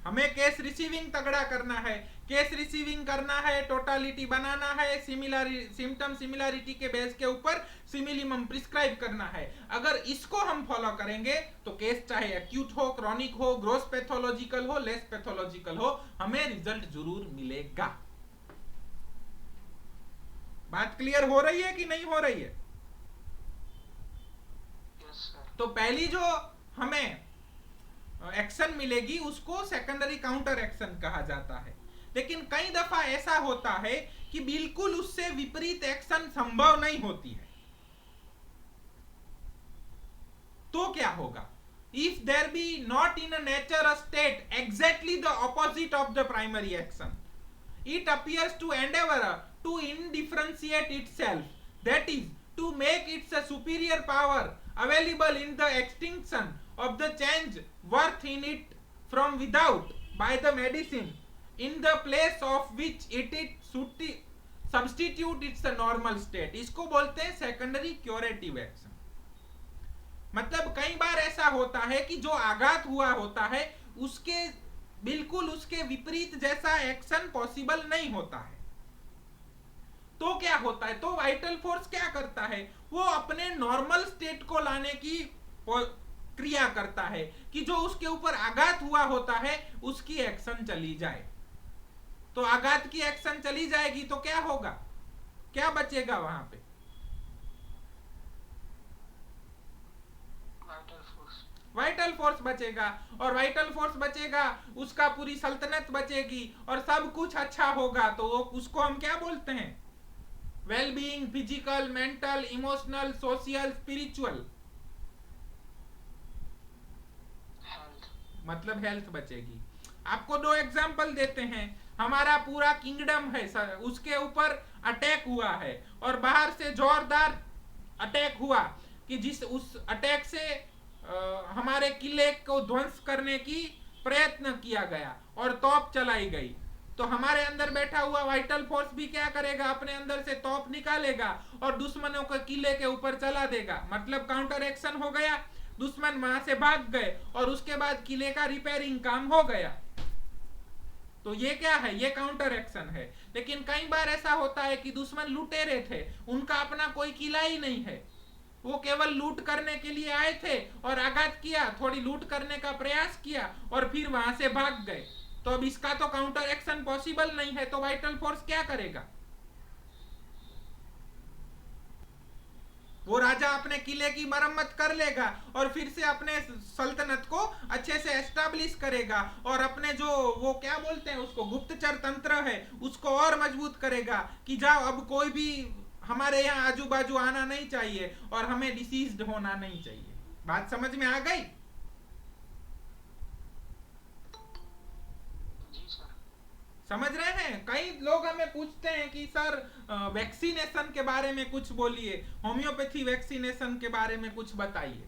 हमें केस रिसीविंग तगड़ा करना है। केस रिसीविंग करना है, टोटालिटी बनाना है, सिम्टम सिमिलरिटी के बेस के ऊपर सिमिलिमम प्रिस्क्राइब करना है। अगर इसको हम फॉलो करेंगे तो केस चाहे एक्यूट हो, क्रॉनिक हो, ग्रोस पैथोलॉजिकल हो, लेस पैथोलॉजिकल हो, हमें रिजल्ट जरूर मिलेगा। बात क्लियर हो रही है कि नहीं हो रही है? Yes sir. तो पहली जो हमें एक्शन मिलेगी उसको सेकेंडरी काउंटर एक्शन कहा जाता है। लेकिन कई दफा ऐसा होता है कि बिल्कुल उससे विपरीत एक्शन संभव नहीं होती है। तो क्या होगा? If there be not in a nature a state exactly the opposite of the primary action, it appears to endeavor to indifferentiate itself, that is to make its a superior power available in the extinction of the change worth in it from without by the medicine in the place of which it substitute its a normal state। इसको बोलते हैं secondary curative action. मतलब कई बार ऐसा होता है कि जो आघात हुआ होता है उसके बिल्कुल उसके विपरीत जैसा एक्शन पॉसिबल नहीं होता है। तो क्या होता है? तो वाइटल फोर्स क्या करता है? वो अपने नॉर्मल स्टेट को लाने की क्रिया करता है कि जो उसके ऊपर आघात हुआ होता है उसकी एक्शन चली जाए। तो आघात की एक्शन चली जाएगी तो क्या होगा? क्या बचेगा वहां पे? वाइटल फोर्स बचेगा। और वाइटल फोर्स बचेगा, उसका पूरी सल्तनत बचेगी और सब कुछ अच्छा होगा। तो उसको हम क्या बोलते हैं? Well being, physical, mental, emotional, social, spiritual, health. मतलब हेल्थ बचेगी। आपको दो एग्जाम्पल देते हैं। हमारा पूरा किंगडम है उसके ऊपर अटैक हुआ है और बाहर से जोरदार अटैक हुआ कि जिस उस अटैक से हमारे किले को ध्वंस करने की प्रयत्न किया गया और तोप चलाई गई। तो हमारे अंदर बैठा हुआ वाइटल फोर्स भी क्या करेगा, अपने अंदर से तोप निकालेगा और दुश्मनों को किले के ऊपर चला देगा। मतलब काउंटर एक्शन हो गया, दुश्मन वहां से भाग गए और उसके बाद किले का रिपेयरिंग काम हो गया। तो ये क्या है, ये काउंटर एक्शन है। लेकिन कई बार ऐसा होता है कि दुश्मन लुटेरे थे, उनका अपना कोई किला ही नहीं है, वो केवल लूट करने के लिए आए थे और आघात किया, थोड़ी लूट करने का प्रयास किया और फिर वहां से भाग गए। तो अब इसका तो काउंटर एक्शन पॉसिबल नहीं है, तो वाइटल फोर्स क्या करेगा? वो राजा अपने किले की मरम्मत कर लेगा और फिर से अपने सल्तनत को अच्छे से एस्टैब्लिश करेगा और अपने जो वो क्या बोलते हैं उसको, गुप्तचर तंत्र है, उसको और मजबूत करेगा कि जाओ अब कोई भी हमारे यहाँ आजू बाजू आना नहीं चाहिए और हमें डिसीज्ड होना नहीं चाहिए। बात समझ में आ गई? जी सर। समझ रहे हैं? कई लोग हमें पूछते हैं कि सर वैक्सीनेशन के बारे में कुछ बोलिए, होम्योपैथी वैक्सीनेशन के बारे में कुछ बताइए।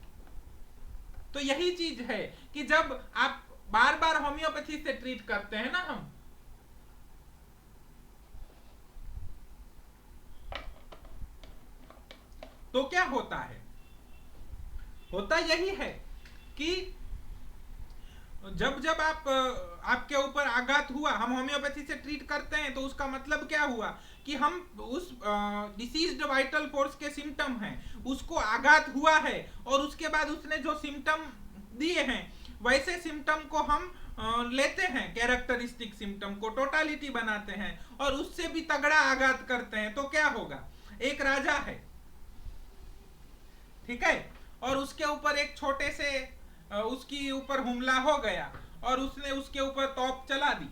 तो यही चीज है कि जब आप बार बार होम्योपैथी से ट्रीट करते हैं ना हम, तो क्या होता है, होता यही है कि जब जब आपके ऊपर आघात हुआ, हम होम्योपैथी से ट्रीट करते हैं, तो उसका मतलब क्या हुआ कि हम उस डिसीज्ड वाइटल फोर्स के सिम्टम हैं, उसको आघात हुआ है और उसके बाद उसने जो सिम्टम दिए हैं वैसे सिम्टम को हम लेते हैं, कैरेक्टरिस्टिक सिम्टम को टोटालिटी बनाते हैं और उससे भी तगड़ा आघात करते हैं। तो क्या होगा, एक राजा है, ठीक है, और उसके ऊपर एक छोटे से उसके ऊपर हमला हो गया और उसने उसके ऊपर तोप चला दी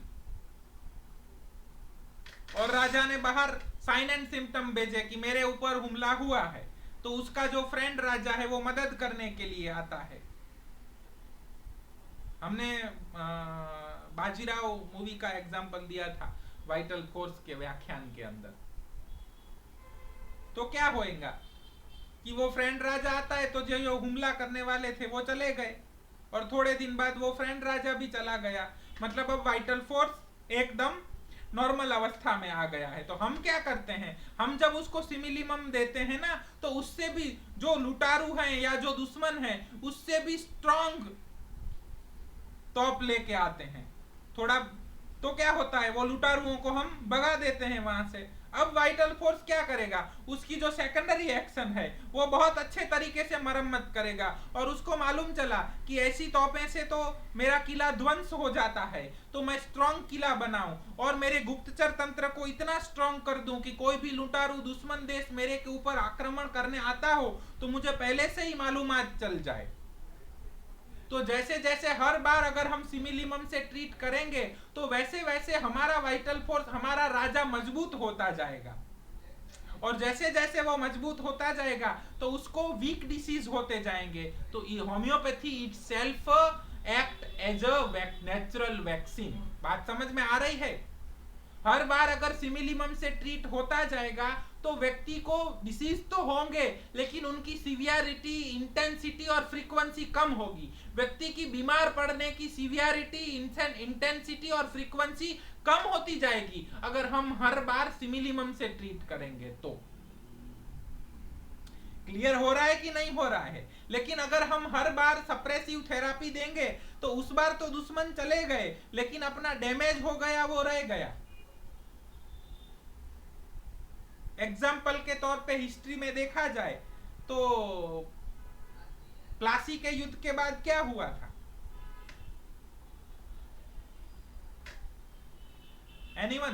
और राजा ने बाहर साइन एंड सिम्टम भेजे कि मेरे ऊपर हमला हुआ है। तो उसका जो फ्रेंड राजा है वो मदद करने के लिए आता है। हमने बाजीराव मूवी का एग्जांपल दिया था वाइटल फोर्स के व्याख्यान के अंदर। तो क्या होएगा कि वो फ्रेंड राजा आता है तो जो हमला करने वाले थे वो चले गए और थोड़े दिन बाद वो फ्रेंड राजा भी चला गया। मतलब अब वाइटल फोर्स एकदम नॉर्मल अवस्था में आ गया है। तो हम क्या करते हैं, हम जब उसको सिमिलिमम देते हैं ना, तो उससे भी जो लुटारू हैं या जो दुश्मन है उससे भी स्ट्रांग तोप लेके आते हैं थोड़ा। तो क्या होता है, वो लुटारुओं को हम भगा देते हैं वहां से। अब वाइटल फोर्स क्या करेगा, उसकी जो सेकेंडरी एक्शन है वो बहुत अच्छे तरीके से मरम्मत करेगा और उसको मालूम चला कि ऐसी तोपें से तो मेरा किला ध्वंस हो जाता है, तो मैं स्ट्रांग किला बनाऊं और मेरे गुप्तचर तंत्र को इतना स्ट्रांग कर दूं कि कोई भी लुटारू दुश्मन देश मेरे के ऊपर आक्रमण करने आता हो तो मुझे पहले से ही मालूमात चल जाए। तो जैसे जैसे हर बार अगर हम सिमिलिमम से ट्रीट करेंगे तो वैसे वैसे हमारा वाइटल फोर्स, हमारा राजा मजबूत होता जाएगा और जैसे जैसे वो मजबूत होता जाएगा तो उसको वीक डिसीज होते जाएंगे। तो homoeopathy itself act as a natural vaccine. बात समझ में आ रही है? हर बार अगर सिमिलिमम से ट्रीट होता जाएगा तो व्यक्ति को डिसीज तो होंगे लेकिन उनकी सीवियरिटी, इंटेंसिटी और फ्रीक्वेंसी कम होगी। व्यक्ति की बीमार पड़ने की सीवियरिटी, इंटेंसिटी और फ्रीक्वेंसी कम होती जाएगी अगर हम हर बार सिमिलिमम से ट्रीट करेंगे। तो क्लियर हो रहा है कि नहीं हो रहा है? लेकिन अगर हम हर बार सप्रेसिव थेरापी देंगे तो उस बार तो दुश्मन चले गए लेकिन अपना डैमेज हो गया, वो रह गया। एग्जाम्पल के तौर पे हिस्ट्री में देखा जाए तो प्लासी के युद्ध के बाद क्या हुआ था? एनीवन?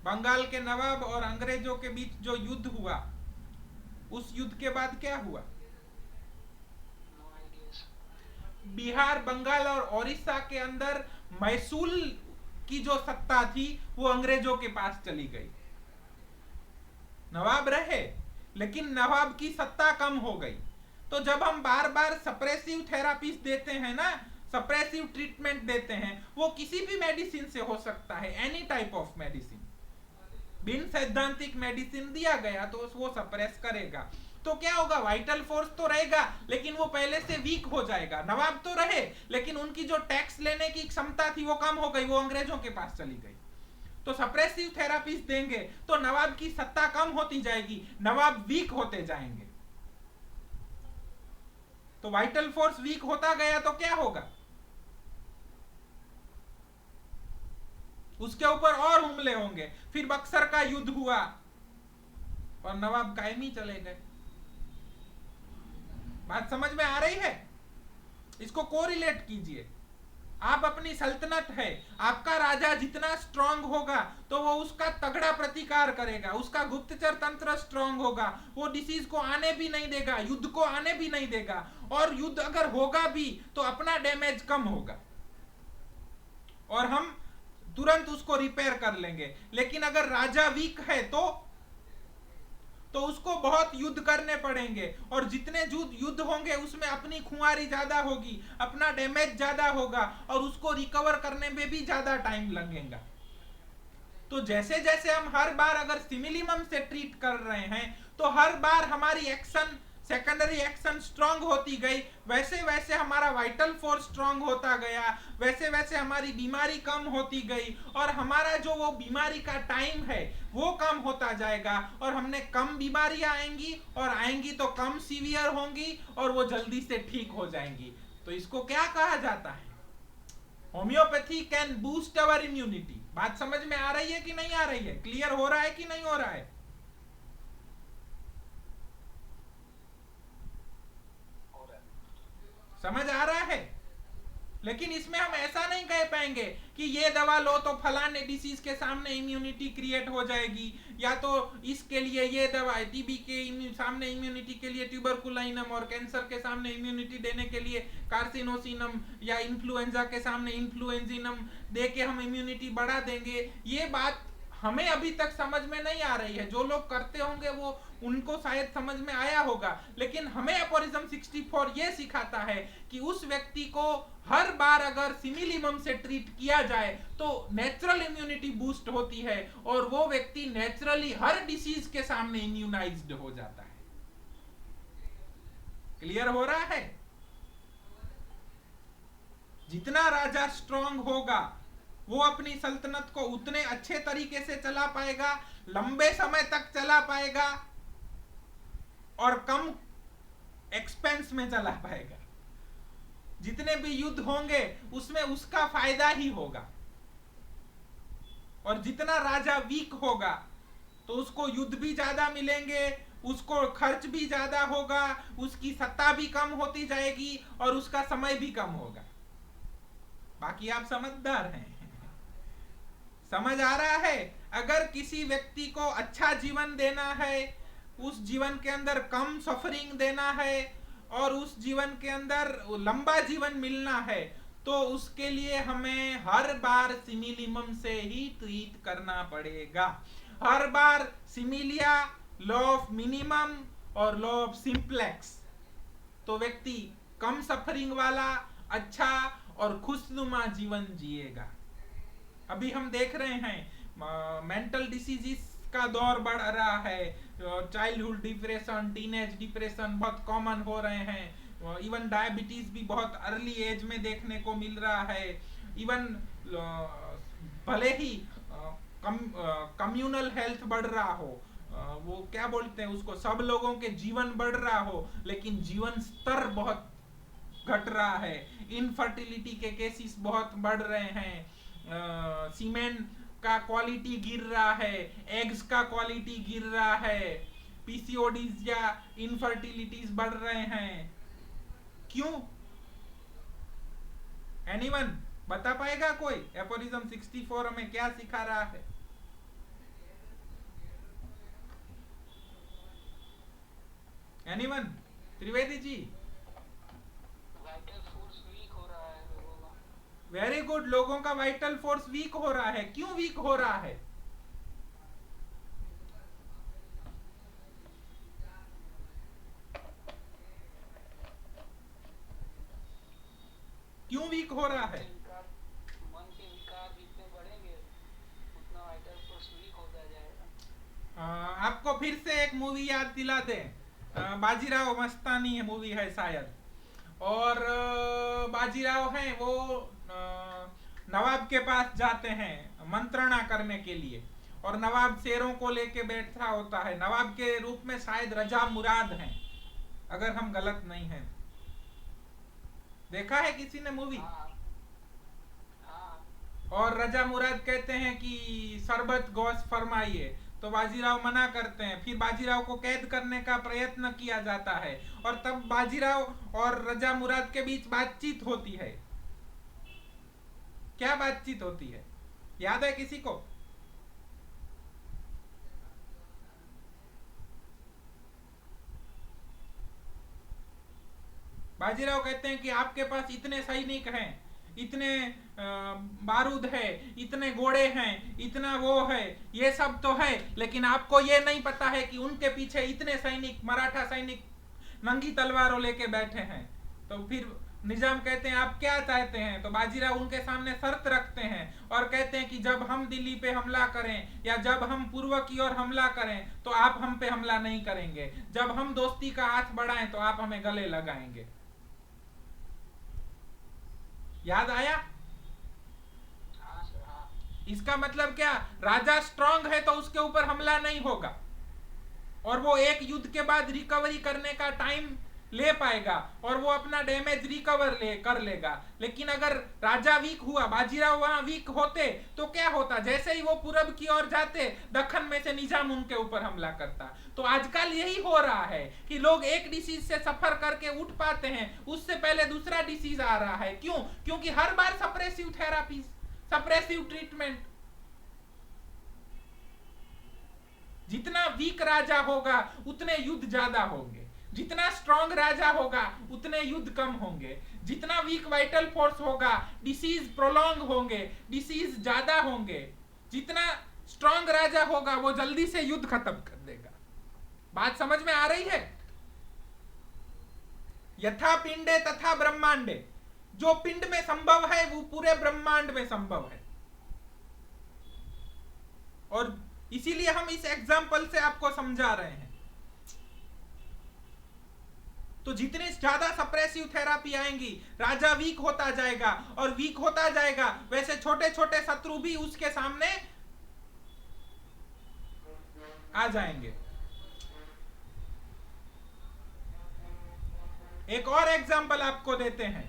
बंगाल के नवाब और अंग्रेजों के बीच जो युद्ध हुआ, उस युद्ध के बाद क्या हुआ? बिहार, बंगाल और ओडिशा के अंदर महसूल की जो सत्ता थी वो अंग्रेजों के पास चली गई। नवाब रहे लेकिन नवाब की सत्ता कम हो गई। तो जब हम बार बार सप्रेसिव थेरापीज देते हैं ना, सप्रेसिव ट्रीटमेंट देते हैं, वो किसी भी मेडिसिन से हो सकता है, एनी टाइप ऑफ मेडिसिन। बिन सैद्धांतिक मेडिसिन दिया गया तो वो सप्रेस करेगा, तो क्या होगा, वाइटल फोर्स तो रहेगा लेकिन वो पहले से वीक हो जाएगा। नवाब तो रहे लेकिन उनकी जो टैक्स लेने की क्षमता थी वो कम हो गई, वो अंग्रेजों के पास चली गई। तो सप्रेसिव थेरापीज देंगे तो नवाब की सत्ता कम होती जाएगी, नवाब वीक होते जाएंगे। तो वाइटल फोर्स वीक होता गया तो क्या होगा, उसके ऊपर और हमले होंगे। फिर बक्सर का युद्ध हुआ और नवाब कायमी चले गए। बात समझ में आ रही है? इसको कोरिलेट कीजिए। आप अपनी सल्तनत है, आपका राजा जितना स्ट्रांग होगा तो वो उसका तगड़ा प्रतिकार करेगा, उसका गुप्तचर तंत्र स्ट्रांग होगा, वो डिसीज को आने भी नहीं देगा, युद्ध को आने भी नहीं देगा, और युद्ध अगर होगा भी तो अपना डैमेज कम होगा और हम तुरंत उसको रिपेयर कर लेंगे। लेकिन अगर राजा वीक है तो उसको बहुत युद्ध करने पड़ेंगे, और जितने युद्ध होंगे उसमें अपनी खुआरी ज्यादा होगी, अपना डैमेज ज्यादा होगा, और उसको रिकवर करने में भी ज्यादा टाइम लगेगा। तो जैसे जैसे हम हर बार अगर सिमिलिमम से ट्रीट कर रहे हैं तो हर बार हमारी एक्शन, सेकेंडरी एक्शन स्ट्रांग होती गई, वैसे वैसे हमारा वाइटल फोर्स स्ट्रांग होता गया, वैसे वैसे हमारी बीमारी कम होती गई, और हमारा जो वो बीमारी का टाइम है वो कम होता जाएगा, और हमने कम बीमारियां आएंगी, और आएंगी तो कम सीवियर होंगी, और वो जल्दी से ठीक हो जाएंगी। तो इसको क्या कहा जाता है, homeopathy can boost our immunity. बात समझ में आ रही है कि नहीं आ रही है, क्लियर हो रहा है कि नहीं हो रहा है? समझ आ रहा है? लेकिन इसमें हम ऐसा नहीं कह पाएंगे कि ये दवा लो तो फलाने डिसीज के सामने इम्यूनिटी क्रिएट हो जाएगी, या तो इसके लिए ये दवा, टीबी के सामने इम्यूनिटी के लिए ट्यूबरकुलाइनम, और कैंसर के सामने इम्यूनिटी देने के लिए कार्सिनोसिनम, या इन्फ्लुएंजा के सामने इन्फ्लुएंजिनम दे के हम इम्यूनिटी बढ़ा देंगे। ये बात हमें अभी तक समझ में नहीं आ रही है। जो लोग करते होंगे वो उनको शायद समझ में आया होगा, लेकिन हमें एपोरिज्म 64 ये सिखाता है कि उस व्यक्ति को हर बार अगर सिमिलिमम से ट्रीट किया जाए तो नेचुरल इम्यूनिटी बूस्ट होती है, और वो व्यक्ति नेचुरली हर डिसीज के सामने इम्यूनाइज्ड हो जाता है। क्लियर हो रहा है? जितना राजा स्ट्रांग होगा वो अपनी सल्तनत को उतने अच्छे तरीके से चला पाएगा, लंबे समय तक चला पाएगा, और कम एक्सपेंस में चला पाएगा। जितने भी युद्ध होंगे उसमें उसका फायदा ही होगा, और जितना राजा वीक होगा तो उसको युद्ध भी ज्यादा मिलेंगे, उसको खर्च भी ज्यादा होगा, उसकी सत्ता भी कम होती जाएगी, और उसका समय भी कम होगा। बाकी आप समझदार हैं, समझ आ रहा है? अगर किसी व्यक्ति को अच्छा जीवन देना है, उस जीवन के अंदर कम सफरिंग देना है, और उस जीवन के अंदर लंबा जीवन मिलना है, तो उसके लिए हमें हर बार सिमिलिमम से ही ट्रीट करना पड़ेगा। हर बार सिमिलिया, लॉ ऑफ मिनिमम और लॉ ऑफ सिंप्लेक्स, तो व्यक्ति कम सफरिंग वाला अच्छा और खुशनुमा जीवन जिएगा। अभी हम देख रहे हैं मेंटल डिसीजेस का दौर बढ़ रहा है, चाइल्डहुड डिप्रेशन, टीनेज डिप्रेशन बहुत कॉमन हो रहे हैं, इवन डायबिटीज भी बहुत अर्ली एज में देखने को मिल रहा है। इवन भले ही कम्युनल हेल्थ बढ़ रहा हो, वो क्या बोलते हैं उसको, सब लोगों के जीवन बढ़ रहा हो, लेकिन जीवन स्तर बहुत घट रहा है, इनफर्टिलिटी के केसेस बहुत बढ़ रहे हैं, सीमेंट का क्वालिटी गिर रहा है, एग्स का क्वालिटी गिर रहा है, पीसीओडीज या इनफर्टिलिटीज बढ़ रहे हैं। क्यों? एनीवन बता पाएगा कोई? एपोरिज्म 64 हमें क्या सिखा रहा है? Anyone? Trivedi ji, vital force week हो रहा है लोगों का। वेरी गुड, लोगों का वाइटल फोर्स वीक हो रहा है। क्यों वीक हो रहा है? क्यों वीक हो रहा है? मन के विकार जितने बढ़ेंगे उतना वाइटल फोर्स वीक होता जाएगा। आपको फिर से एक मूवी याद दिला दे, बाजीराव मस्तानी है मूवी है शायद, और बाजीराव हैं वो नवाब के पास जाते हैं मंत्रणा करने के लिए, और नवाब शेरों को लेके बैठा होता है। नवाब के रूप में शायद रजा मुराद हैं, अगर हम गलत नहीं हैं। देखा है किसी ने मूवी? और रजा मुराद कहते हैं कि शरबत गोश फरमाइए, तो बाजीराव मना करते हैं। फिर बाजीराव को कैद करने का प्रयत्न किया जाता है, और तब बाजीराव और रजा मुराद के बीच बातचीत होती है। क्या बातचीत होती है, याद है किसी को? बाजीराव कहते हैं कि आपके पास इतने सैनिक हैं, इतने बारूद है, इतने घोड़े हैं, इतना वो है, ये सब तो है, लेकिन आपको ये नहीं पता है कि उनके पीछे इतने सैनिक, मराठा सैनिक नंगी तलवारों लेके बैठे हैं। तो फिर निजाम कहते हैं आप क्या चाहते हैं? तो बाजीराव उनके सामने शर्त रखते हैं और कहते हैं कि जब हम दिल्ली पे हमला करें या जब हम पूर्व की ओर हमला करें तो आप हम पे हमला नहीं करेंगे, जब हम दोस्ती का हाथ बढ़ाएं तो आप हमें गले लगाएंगे। याद आया? इसका मतलब क्या? राजा स्ट्रांग है तो उसके ऊपर हमला नहीं होगा, और वो एक युद्ध के बाद रिकवरी करने का टाइम ले पाएगा और वो अपना डैमेज रिकवर कर लेगा। लेकिन अगर राजा वीक हुआ, बाजीराव वहां वीक होते तो क्या होता? जैसे ही वो पूरब की ओर जाते, दखन में से निजाम उनके ऊपर हमला करता। तो आजकल यही हो रहा है कि लोग एक डिसीज से सफर करके उठ पाते हैं, उससे पहले दूसरा डिसीज आ रहा है। क्यों? क्योंकि हर बार सप्रेसिव थेरापी, सप्रेसिव ट्रीटमेंट। जितना वीक राजा होगा उतने युद्ध ज्यादा होंगे, जितना स्ट्रांग राजा होगा उतने युद्ध कम होंगे, जितना वीक वाइटल फोर्स होगा डिसीज प्रोलॉन्ग होंगे, डिसीज ज्यादा होंगे, जितना स्ट्रांग राजा होगा वो जल्दी से युद्ध खत्म कर देगा। बात समझ में आ रही है? यथा पिंडे तथा ब्रह्मांडे, जो पिंड में संभव है वो पूरे ब्रह्मांड में संभव है। और इसीलिए हम इस एग्जाम्पल से आपको समझा रहे हैं। तो जितने ज्यादा सप्रेसिव थेरापी आएंगी, राजा वीक होता जाएगा, और वीक होता जाएगा वैसे छोटे छोटे शत्रु भी उसके सामने आ जाएंगे। एक और एग्जाम्पल आपको देते हैं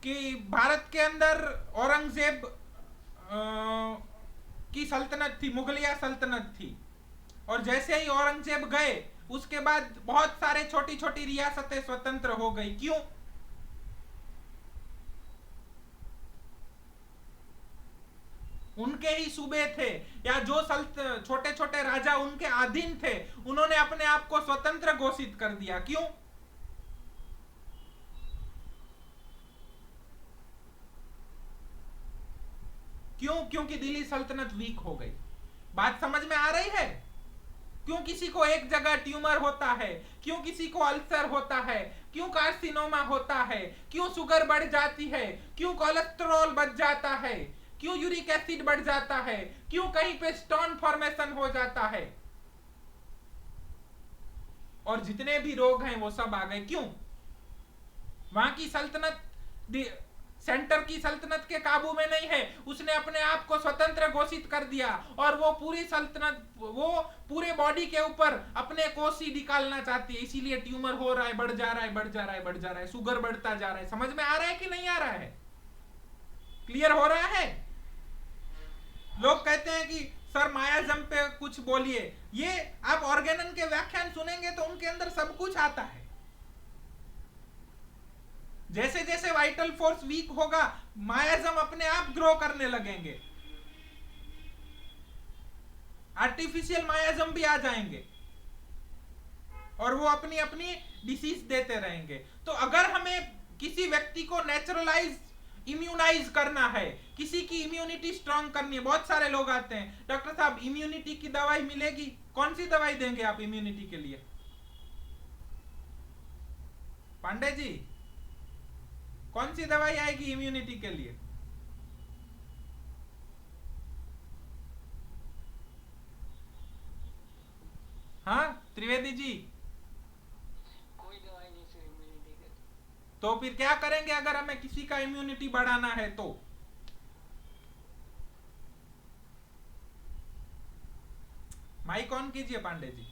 कि भारत के अंदर औरंगजेब की सल्तनत थी, मुगलिया सल्तनत थी, और जैसे ही औरंगजेब गए उसके बाद बहुत सारे छोटी छोटी रियासतें स्वतंत्र हो गई। क्यों? उनके ही सूबे थे, या जो छोटे छोटे राजा उनके अधीन थे उन्होंने अपने आप को स्वतंत्र घोषित कर दिया। क्यों? क्यों? क्योंकि दिल्ली सल्तनत वीक हो गई। बात समझ में आ रही है? क्यों किसी को एक जगह ट्यूमर होता है, क्यों किसी को अल्सर होता है, क्यों कार्सिनोमा होता है, क्यों शुगर बढ़ जाती है, क्यों कोलेस्ट्रॉल बढ़ जाता है, क्यों यूरिक एसिड बढ़ जाता है, क्यों कहीं पे स्टोन फॉर्मेशन हो जाता है, और जितने भी रोग हैं वो सब आ गए। क्यों? वहां की सल्तनत सेंटर की सल्तनत के काबू में नहीं है, उसने अपने आप को स्वतंत्र घोषित कर दिया, और वो पूरी सल्तनत, वो पूरे बॉडी के ऊपर अपने कोसी निकालना चाहती है। इसीलिए ट्यूमर हो रहा है, बढ़ जा रहा है, बढ़ जा रहा है, बढ़ जा रहा है, शुगर बढ़ता जा रहा है। समझ में आ रहा है कि नहीं आ रहा है? क्लियर हो रहा है? लोग कहते हैं कि सर मायाजम पे कुछ बोलिए। ये आप ऑर्गेनन के व्याख्यान सुनेंगे तो उनके अंदर सब कुछ आता है। जैसे जैसे वाइटल फोर्स वीक होगा, मायाजम अपने आप ग्रो करने लगेंगे, आर्टिफिशियल मायाजम भी आ जाएंगे, और वो अपनी अपनी डिसीज देते रहेंगे। तो अगर हमें किसी व्यक्ति को नेचुरलाइज इम्यूनाइज करना है, किसी की इम्यूनिटी स्ट्रांग करनी है। बहुत सारे लोग आते हैं, डॉक्टर साहब इम्यूनिटी की दवाई मिलेगी? कौन सी दवाई देंगे आप इम्यूनिटी के लिए? पांडे जी, कौन सी दवाई आएगी इम्यूनिटी के लिए? हाँ त्रिवेदी जी, कोई दवाई नहीं सर इम्यूनिटी के। तो फिर क्या करेंगे अगर हमें किसी का इम्यूनिटी बढ़ाना है तो? माइक ऑन कीजिए पांडे जी।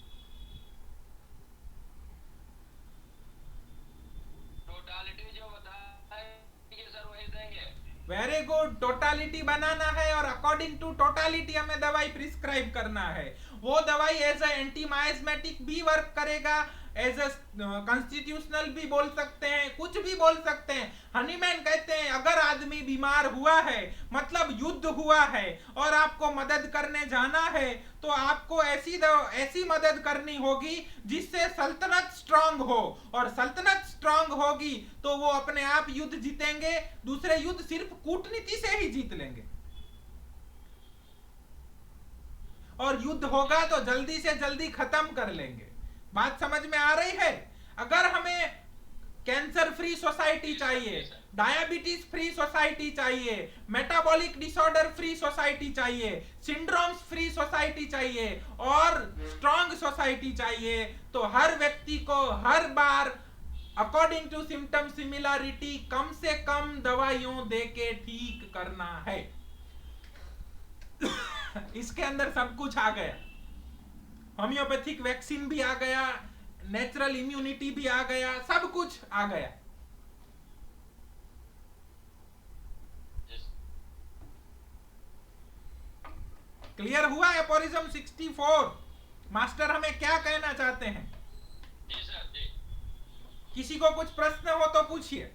टोटालिटी जो बताएंगे सर वही देंगे। वेरी गुड, टोटालिटी बनाना है और अकॉर्डिंग टू टोटालिटी हमें दवाई प्रिस्क्राइब करना है। वो दवाई एज ए एंटी माइस्मेटिक भी वर्क करेगा, एज ए कॉन्स्टिट्यूशनल भी बोल सकते हैं, कुछ भी बोल सकते हैं। हनीमैन कहते हैं अगर आदमी बीमार हुआ है, मतलब युद्ध हुआ है और आपको मदद करने जाना है, तो आपको ऐसी मदद करनी होगी जिससे सल्तनत स्ट्रांग हो, और सल्तनत स्ट्रांग होगी तो वो अपने आप युद्ध जीतेंगे। दूसरे युद्ध सिर्फ कूटनीति से ही जीत लेंगे, और युद्ध होगा तो जल्दी से जल्दी खत्म कर लेंगे। बात समझ में आ रही है? अगर हमें कैंसर फ्री सोसाइटी चाहिए, डायबिटीज फ्री सोसाइटी चाहिए, मेटाबॉलिक डिसऑर्डर फ्री सोसाइटी चाहिए, सिंड्रोम्स फ्री सोसाइटी चाहिए और स्ट्रांग सोसाइटी चाहिए, तो हर व्यक्ति को हर बार अकॉर्डिंग टू सिम्टम सिमिलरिटी कम से कम दवाइयों देके ठीक करना है। इसके अंदर सब कुछ आ गया, होम्योपैथिक वैक्सीन भी आ गया, नेचुरल इम्यूनिटी भी आ गया, सब कुछ आ गया। क्लियर हुआ एपोरिज्म 64? मास्टर हमें क्या कहना चाहते हैं? जी सर जी। किसी को कुछ प्रश्न हो तो पूछिए।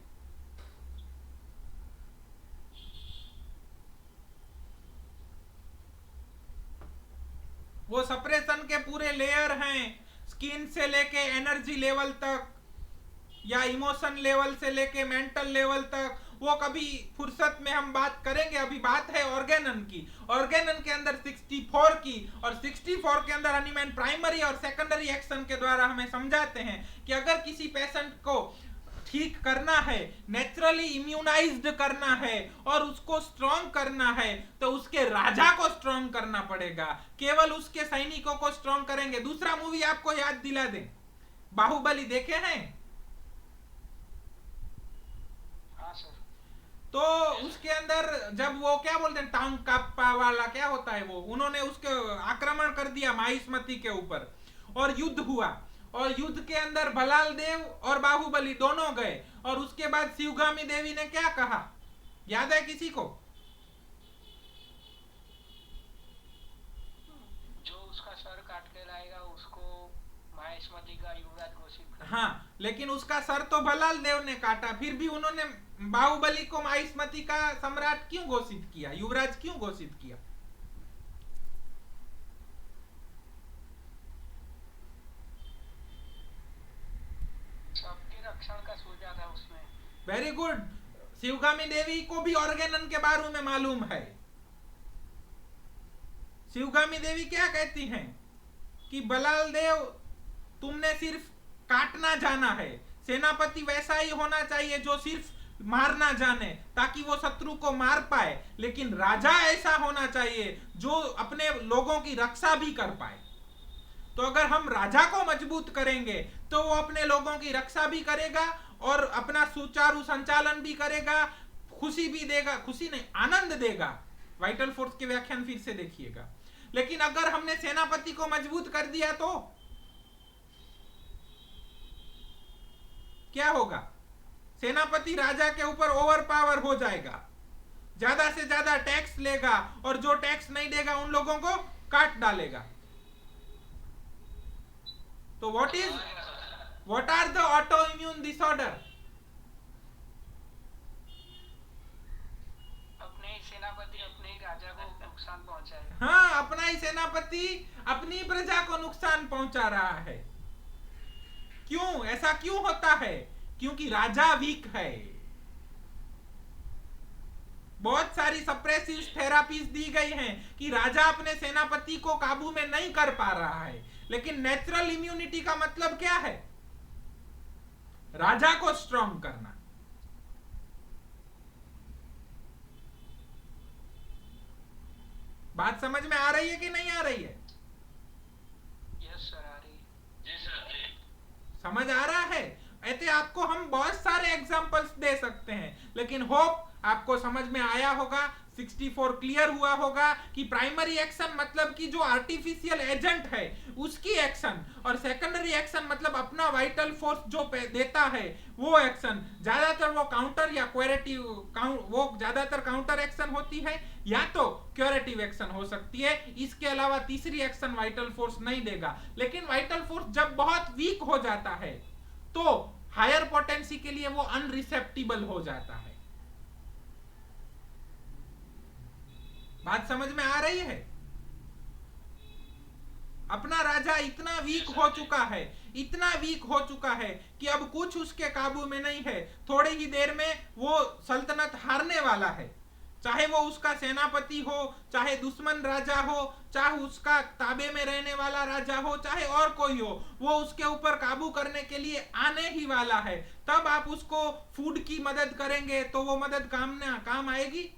वो सप्रेशन के पूरे लेयर हैं, स्किन से लेके एनर्जी लेवल तक या इमोशन लेवल से लेके मेंटल लेवल तक, वो कभी फुर्सत में हम बात करेंगे। अभी बात है ऑर्गेनन की। ऑर्गेनन के अंदर 64 की, और 64 के अंदर हनीमैन प्राइमरी और सेकेंडरी एक्शन के द्वारा हमें समझाते हैं कि अगर किसी पेशेंट को ठीक करना है, नेचुरली इम्यूनाइज्ड करना है और उसको स्ट्रॉन्ग करना है, तो उसके राजा को स्ट्रॉन्ग करना पड़ेगा। केवल उसके सैनिकों को स्ट्रॉन्ग करेंगे। दूसरा मूवी आपको याद दिला दें, बाहुबली देखे हैं? हाँ सर। तो उसके अंदर जब वो क्या बोलते हैं, टांग काप्पा वाला क्या होता है, वो उन्होंने उसके आक्रमण कर दिया माहिष्मती के ऊपर और युद्ध हुआ, और युद्ध के अंदर भलाल देव और बाहुबली दोनों गए, और उसके बाद शिवगामी देवी ने क्या कहा, याद है किसी को? जो उसका सर काट के लाएगा उसको माहेश्मती का युवराज घोषित कर। हाँ, लेकिन उसका सर तो भलाल देव ने काटा, फिर भी उन्होंने बाहुबली को माहिष्मती का सम्राट क्यों घोषित किया, युवराज क्यों घोषित किया? सबके रक्षण का सोचा था उसमें। Very good. शिवगामी देवी को भी ऑर्गेनन के बारे में मालूम है। शिवगामी देवी क्या कहती हैं कि बलाल देव तुमने सिर्फ काटना जाना है, सेनापति वैसा ही होना चाहिए जो सिर्फ मारना जाने ताकि वो शत्रु को मार पाए, लेकिन राजा ऐसा होना चाहिए जो अपने लोगों की रक्षा भी कर पाए। तो अगर हम राजा को मजबूत करेंगे तो वो अपने लोगों की रक्षा भी करेगा और अपना सुचारू संचालन भी करेगा, खुशी भी देगा, खुशी नहीं आनंद देगा। वाइटल फोर्स के व्याख्यान फिर से देखिएगा। लेकिन अगर हमने सेनापति को मजबूत कर दिया तो क्या होगा? सेनापति राजा के ऊपर ओवर पावर हो जाएगा, ज्यादा से ज्यादा टैक्स लेगा और जो टैक्स नहीं देगा उन लोगों को काट डालेगा। तो what are the autoimmune disorder? अपने ही सेनापति अपने ही राजा को नुकसान पहुंचाए। हाँ, अपना ही सेनापति अपनी प्रजा को नुकसान पहुंचा रहा है। क्यों ऐसा क्यों होता है? क्योंकि राजा वीक है। सारी सप्रेसिव थेरापीज दी गई हैं कि राजा अपने सेनापति को काबू में नहीं कर पा रहा है, लेकिन नेचुरल इम्यूनिटी का मतलब क्या है? राजा को स्ट्रॉन्ग करना। बात समझ में आ रही है कि नहीं आ रही है? यस सर, आ रही है। जी सर। समझ आ रहा है? ऐसे आपको हम बहुत सारे एग्जांपल्स दे सकते हैं, लेकिन होप आपको समझ में आया होगा, 64 क्लियर हुआ होगा कि प्राइमरी एक्शन मतलब कि जो आर्टिफिशियल एजेंट है उसकी एक्शन, और सेकेंडरी एक्शन मतलब अपना वाइटल फोर्स जो देता है वो एक्शन। ज्यादातर वो काउंटर या क्यूरेटिव, वो ज्यादातर काउंटर एक्शन होती है या तो क्यूरेटिव एक्शन हो सकती है। इसके अलावा तीसरी एक्शन वाइटल फोर्स नहीं देगा। लेकिन वाइटल फोर्स जब बहुत वीक हो जाता है तो हायर पोटेंसी के लिए वो अनरिसेप्टिबल हो जाता है। बात समझ में आ रही है? अपना राजा इतना वीक हो चुका है, इतना वीक हो चुका है कि अब कुछ उसके काबू में नहीं है। थोड़ी ही देर में वो सल्तनत हारने वाला है, चाहे वो उसका सेनापति हो, चाहे दुश्मन राजा हो, चाहे उसका ताबे में रहने वाला राजा हो, चाहे और कोई हो, वो उसके ऊपर काबू करने के लिए आने ही वाला है। तब आप उसको फूड की मदद करेंगे तो वो मदद काम आएगी?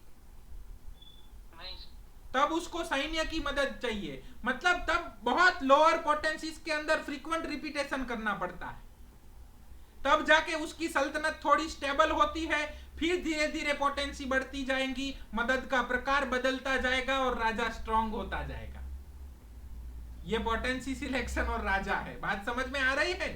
तब उसको सैन्य की मदद चाहिए। मतलब तब बहुत लोअर पोटेंसीज के अंदर फ्रीक्वेंट रिपीटेशन करना पड़ता है, तब जाके उसकी सल्तनत थोड़ी स्टेबल होती है। फिर धीरे धीरे पोटेंसी बढ़ती जाएंगी, मदद का प्रकार बदलता जाएगा और राजा स्ट्रांग होता जाएगा। ये पोटेंसी सिलेक्शन और राजा है। बात समझ में आ रही है?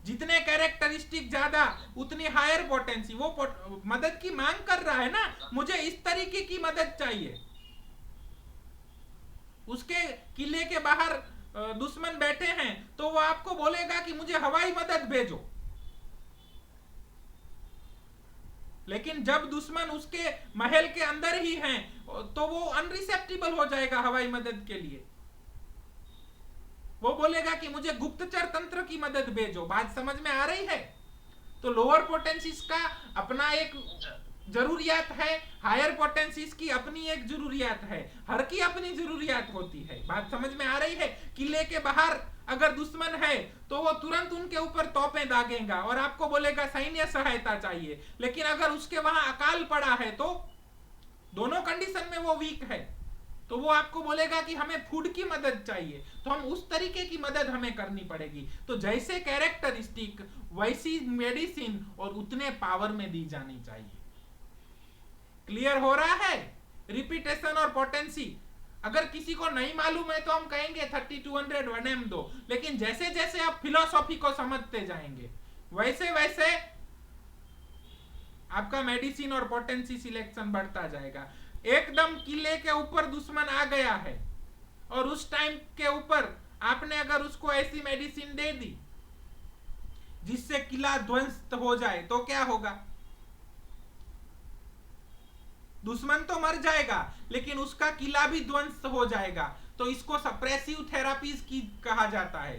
जितने कैरेक्टरिस्टिक ज्यादा उतनी हायर पोटेंसी। वो मदद की मांग कर रहा है ना, मुझे इस तरीके की मदद चाहिए। उसके किले के बाहर दुश्मन बैठे हैं तो वो आपको बोलेगा कि मुझे हवाई मदद भेजो, लेकिन जब दुश्मन उसके महल के अंदर ही हैं तो वो अनरिसेप्टिबल हो जाएगा हवाई मदद के लिए। वो बोलेगा कि मुझे गुप्तचर तंत्र की मदद भेजो। बात समझ में आ रही है? तो लोअर पोटेंसीज का अपना एक जरूरियात है, हायर पोटेंसीज की अपनी एक जरूरियात है, हर की अपनी जरूरियात होती है। बात समझ में आ रही है? किले के बाहर अगर दुश्मन है तो वो तुरंत उनके ऊपर तोपें दागेगा और आपको बोलेगा सैन्य सहायता चाहिए। लेकिन अगर उसके वहां अकाल पड़ा है तो दोनों कंडीशन में वो वीक है, तो वो आपको बोलेगा कि हमें फूड की मदद चाहिए, तो हम उस तरीके की मदद हमें करनी पड़ेगी। तो जैसे कैरेक्टरिस्टिक वैसी मेडिसिन और उतने पावर में दी जानी चाहिए। क्लियर हो रहा है? रिपीटेशन और पोटेंसी अगर किसी को नहीं मालूम है तो हम कहेंगे 3200 1M दो, लेकिन जैसे जैसे आप फिलोसॉफी को समझते जाएंगे वैसे वैसे आपका मेडिसिन और पोटेंसी सिलेक्शन बढ़ता जाएगा। एकदम किले के ऊपर दुश्मन आ गया है और उस टाइम के ऊपर आपने अगर उसको ऐसी मेडिसिन दे दी जिससे किला ध्वंस हो जाए तो क्या होगा? दुश्मन तो मर जाएगा लेकिन उसका किला भी ध्वंस हो जाएगा। तो इसको सप्रेसिव थेरापीज की कहा जाता है।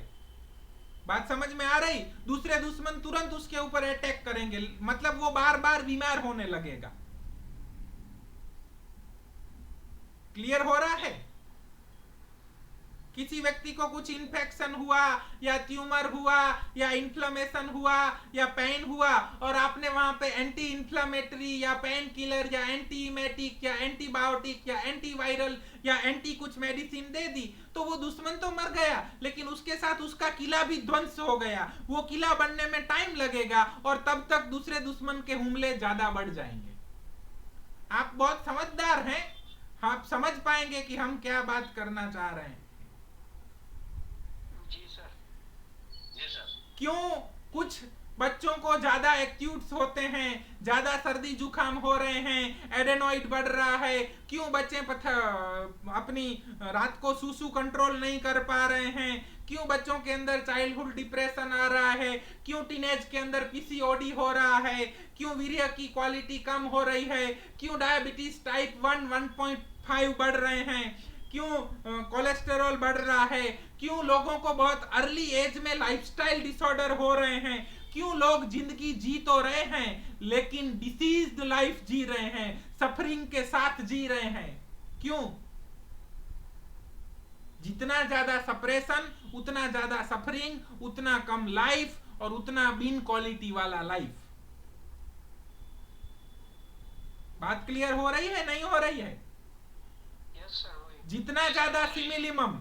बात समझ में आ रही? दूसरे दुश्मन तुरंत उसके ऊपर अटैक करेंगे, मतलब वो बार बार बीमार होने लगेगा। क्लियर हो रहा है? किसी व्यक्ति को कुछ इन्फेक्शन हुआ या ट्यूमर हुआ या इन्फ्लेमेशन हुआ या पेन हुआ और आपने वहां पे एंटी इन्फ्लेमेटरी या पेन किलर या एंटीमेटिक या एंटीबायोटिक या एंटीवायरल या एंटी कुछ मेडिसिन दे दी, तो वो दुश्मन तो मर गया लेकिन उसके साथ उसका किला भी ध्वंस हो गया। वो किला बनने में टाइम लगेगा और तब तक दूसरे दुश्मन के हमले ज्यादा बढ़ जाएंगे। आप बहुत समझदार हैं, आप समझ पाएंगे कि हम क्या बात करना चाह रहे हैं। जी सर। जी सर। क्यों कुछ बच्चों को ज्यादा एक्यूट्स होते हैं, ज्यादा सर्दी जुकाम हो रहे हैं, एडेनॉइड बढ़ रहा है? क्यों बच्चे अपनी रात को सूसू कंट्रोल नहीं कर पा रहे हैं? क्यों बच्चों के अंदर चाइल्डहुड डिप्रेशन आ रहा है? क्यों टीनेज के अंदर पीसीओडी हो रहा है? क्यों वीर्य की क्वालिटी कम हो रही है? क्यों डायबिटीज टाइप 1 1.5 बढ़ रहे हैं? क्यों कोलेस्टेरॉल बढ़ रहा है? क्यों लोगों को बहुत अर्ली एज में लाइफस्टाइल डिसऑर्डर हो रहे हैं? क्यों लोग जिंदगी जी तो रहे हैं लेकिन डिसीज्ड लाइफ जी रहे हैं, सफरिंग के साथ जी रहे हैं? क्यों? जितना ज्यादा सप्रेशन उतना ज्यादा सफरिंग, उतना कम लाइफ और उतना बिन क्वालिटी वाला लाइफ। बात क्लियर हो रही है नहीं हो रही है? Yes sir. जितना ज्यादा सिमिलिमम,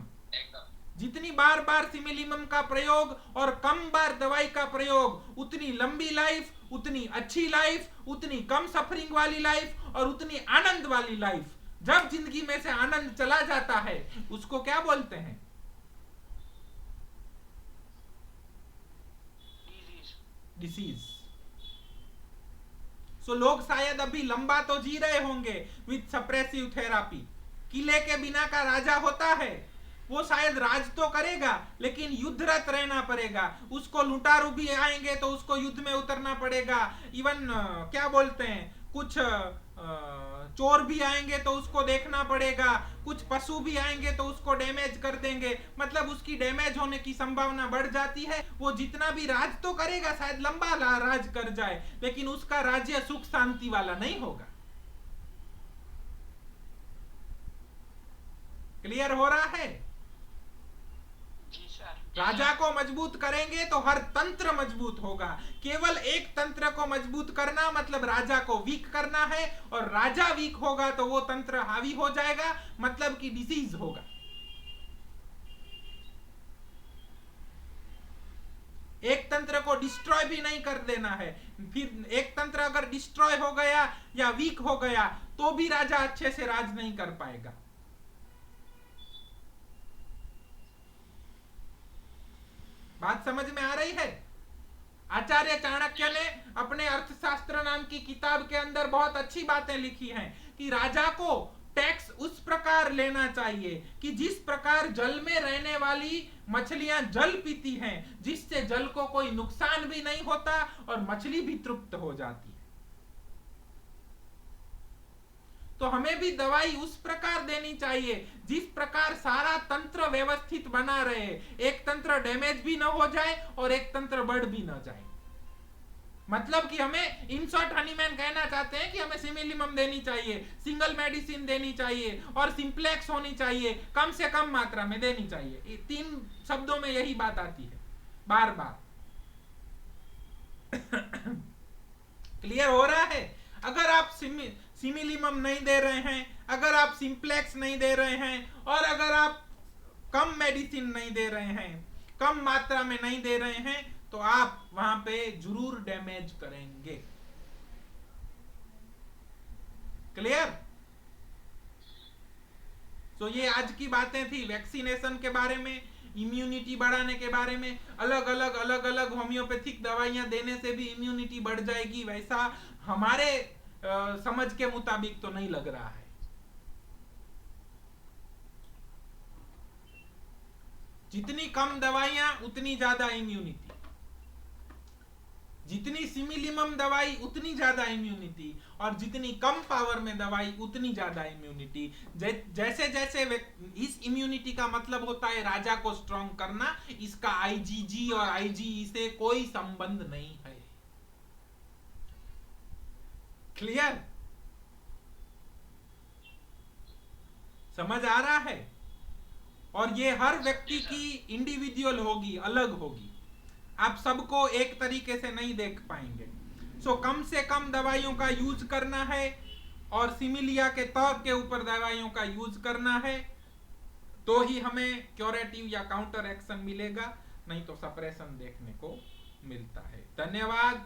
जितनी बार बार सिमिलिमम का प्रयोग और कम बार दवाई का प्रयोग, उतनी लंबी लाइफ, उतनी अच्छी लाइफ, उतनी कम सफरिंग वाली लाइफ और उतनी आनंद वाली लाइफ। जब जिंदगी में से आनंद चला जाता है उसको क्या बोलते हैं? डिसीज। सो लोग शायद अभी लंबा तो जी रहे होंगे विद सप्रेसिव थेरापी। किले के बिना का राजा होता है, वो शायद राज तो करेगा लेकिन युद्धरत रहना पड़ेगा। उसको लुटारू भी आएंगे तो उसको युद्ध में उतरना पड़ेगा। इवन क्या बोलते हैं, कुछ चोर भी आएंगे तो उसको देखना पड़ेगा, कुछ पशु भी आएंगे तो उसको डैमेज कर देंगे, मतलब उसकी डैमेज होने की संभावना बढ़ जाती है। वो जितना भी राज तो करेगा, शायद लंबा राज कर जाए, लेकिन उसका राज्य सुख शांति वाला नहीं होगा। क्लियर हो रहा है? राजा को मजबूत करेंगे तो हर तंत्र मजबूत होगा। केवल एक तंत्र को मजबूत करना मतलब राजा को वीक करना है, और राजा वीक होगा तो वो तंत्र हावी हो जाएगा, मतलब कि डिसीज होगा। एक तंत्र को डिस्ट्रॉय भी नहीं कर देना है। फिर एक तंत्र अगर डिस्ट्रॉय हो गया या वीक हो गया तो भी राजा अच्छे से राज नहीं कर पाएगा। बात समझ में आ रही है? आचार्य चाणक्य ने अपने अर्थशास्त्र नाम की किताब के अंदर बहुत अच्छी बातें लिखी हैं कि राजा को टैक्स उस प्रकार लेना चाहिए कि जिस प्रकार जल में रहने वाली मछलियां जल पीती हैं, जिससे जल को कोई नुकसान भी नहीं होता और मछली भी तृप्त हो जाती है। तो हमें भी दवाई उस प्रकार देनी चाहिए जिस प्रकार सारा तंत्र व्यवस्थित बना रहे, एक तंत्र डैमेज भी ना हो जाए और एक तंत्र बढ़ भी ना जाए। मतलब कि हमें इन शॉर्ट हनीमैन कहना चाहते हैं कि हमें सिमिलिमम देनी चाहिए, सिंगल मेडिसिन देनी चाहिए और सिंप्लेक्स होनी चाहिए, कम से कम मात्रा में देनी चाहिए। तीन शब्दों में यही बात आती है बार बार। क्लियर हो रहा है? अगर आप सिमिलिमम नहीं दे रहे हैं, अगर आप सिंप्लेक्स नहीं दे रहे हैं और अगर आप कम मेडिसिन नहीं दे रहे हैं, कम मात्रा में नहीं दे रहे हैं, तो आप वहां पे जरूर डैमेज करेंगे। क्लियर? तो ये आज की बातें थी वैक्सीनेशन के बारे में, इम्यूनिटी बढ़ाने के बारे में। अलग अलग होम्योपैथिक दवाइयां देने से भी इम्यूनिटी बढ़ जाएगी, वैसा हमारे समझ के मुताबिक तो नहीं लग रहा है। जितनी कम दवाइयां उतनी ज्यादा इम्यूनिटी, जितनी सिमिलिमम दवाई उतनी ज्यादा इम्यूनिटी, और जितनी कम पावर में दवाई उतनी ज्यादा इम्यूनिटी। जैसे जैसे इस इम्यूनिटी का मतलब होता है राजा को स्ट्रॉन्ग करना, इसका आईजीजी और आईजीई से कोई संबंध नहीं है। क्लियर? समझ आ रहा है? और ये हर व्यक्ति की इंडिविजुअल होगी, अलग होगी। आप सबको एक तरीके से नहीं देख पाएंगे। सो कम से कम दवाइयों का यूज करना है और सिमिलिया के तौर के ऊपर दवाइयों का यूज करना है, तो ही हमें क्यूरेटिव या काउंटर एक्शन मिलेगा, नहीं तो सप्रेशन देखने को मिलता है। धन्यवाद।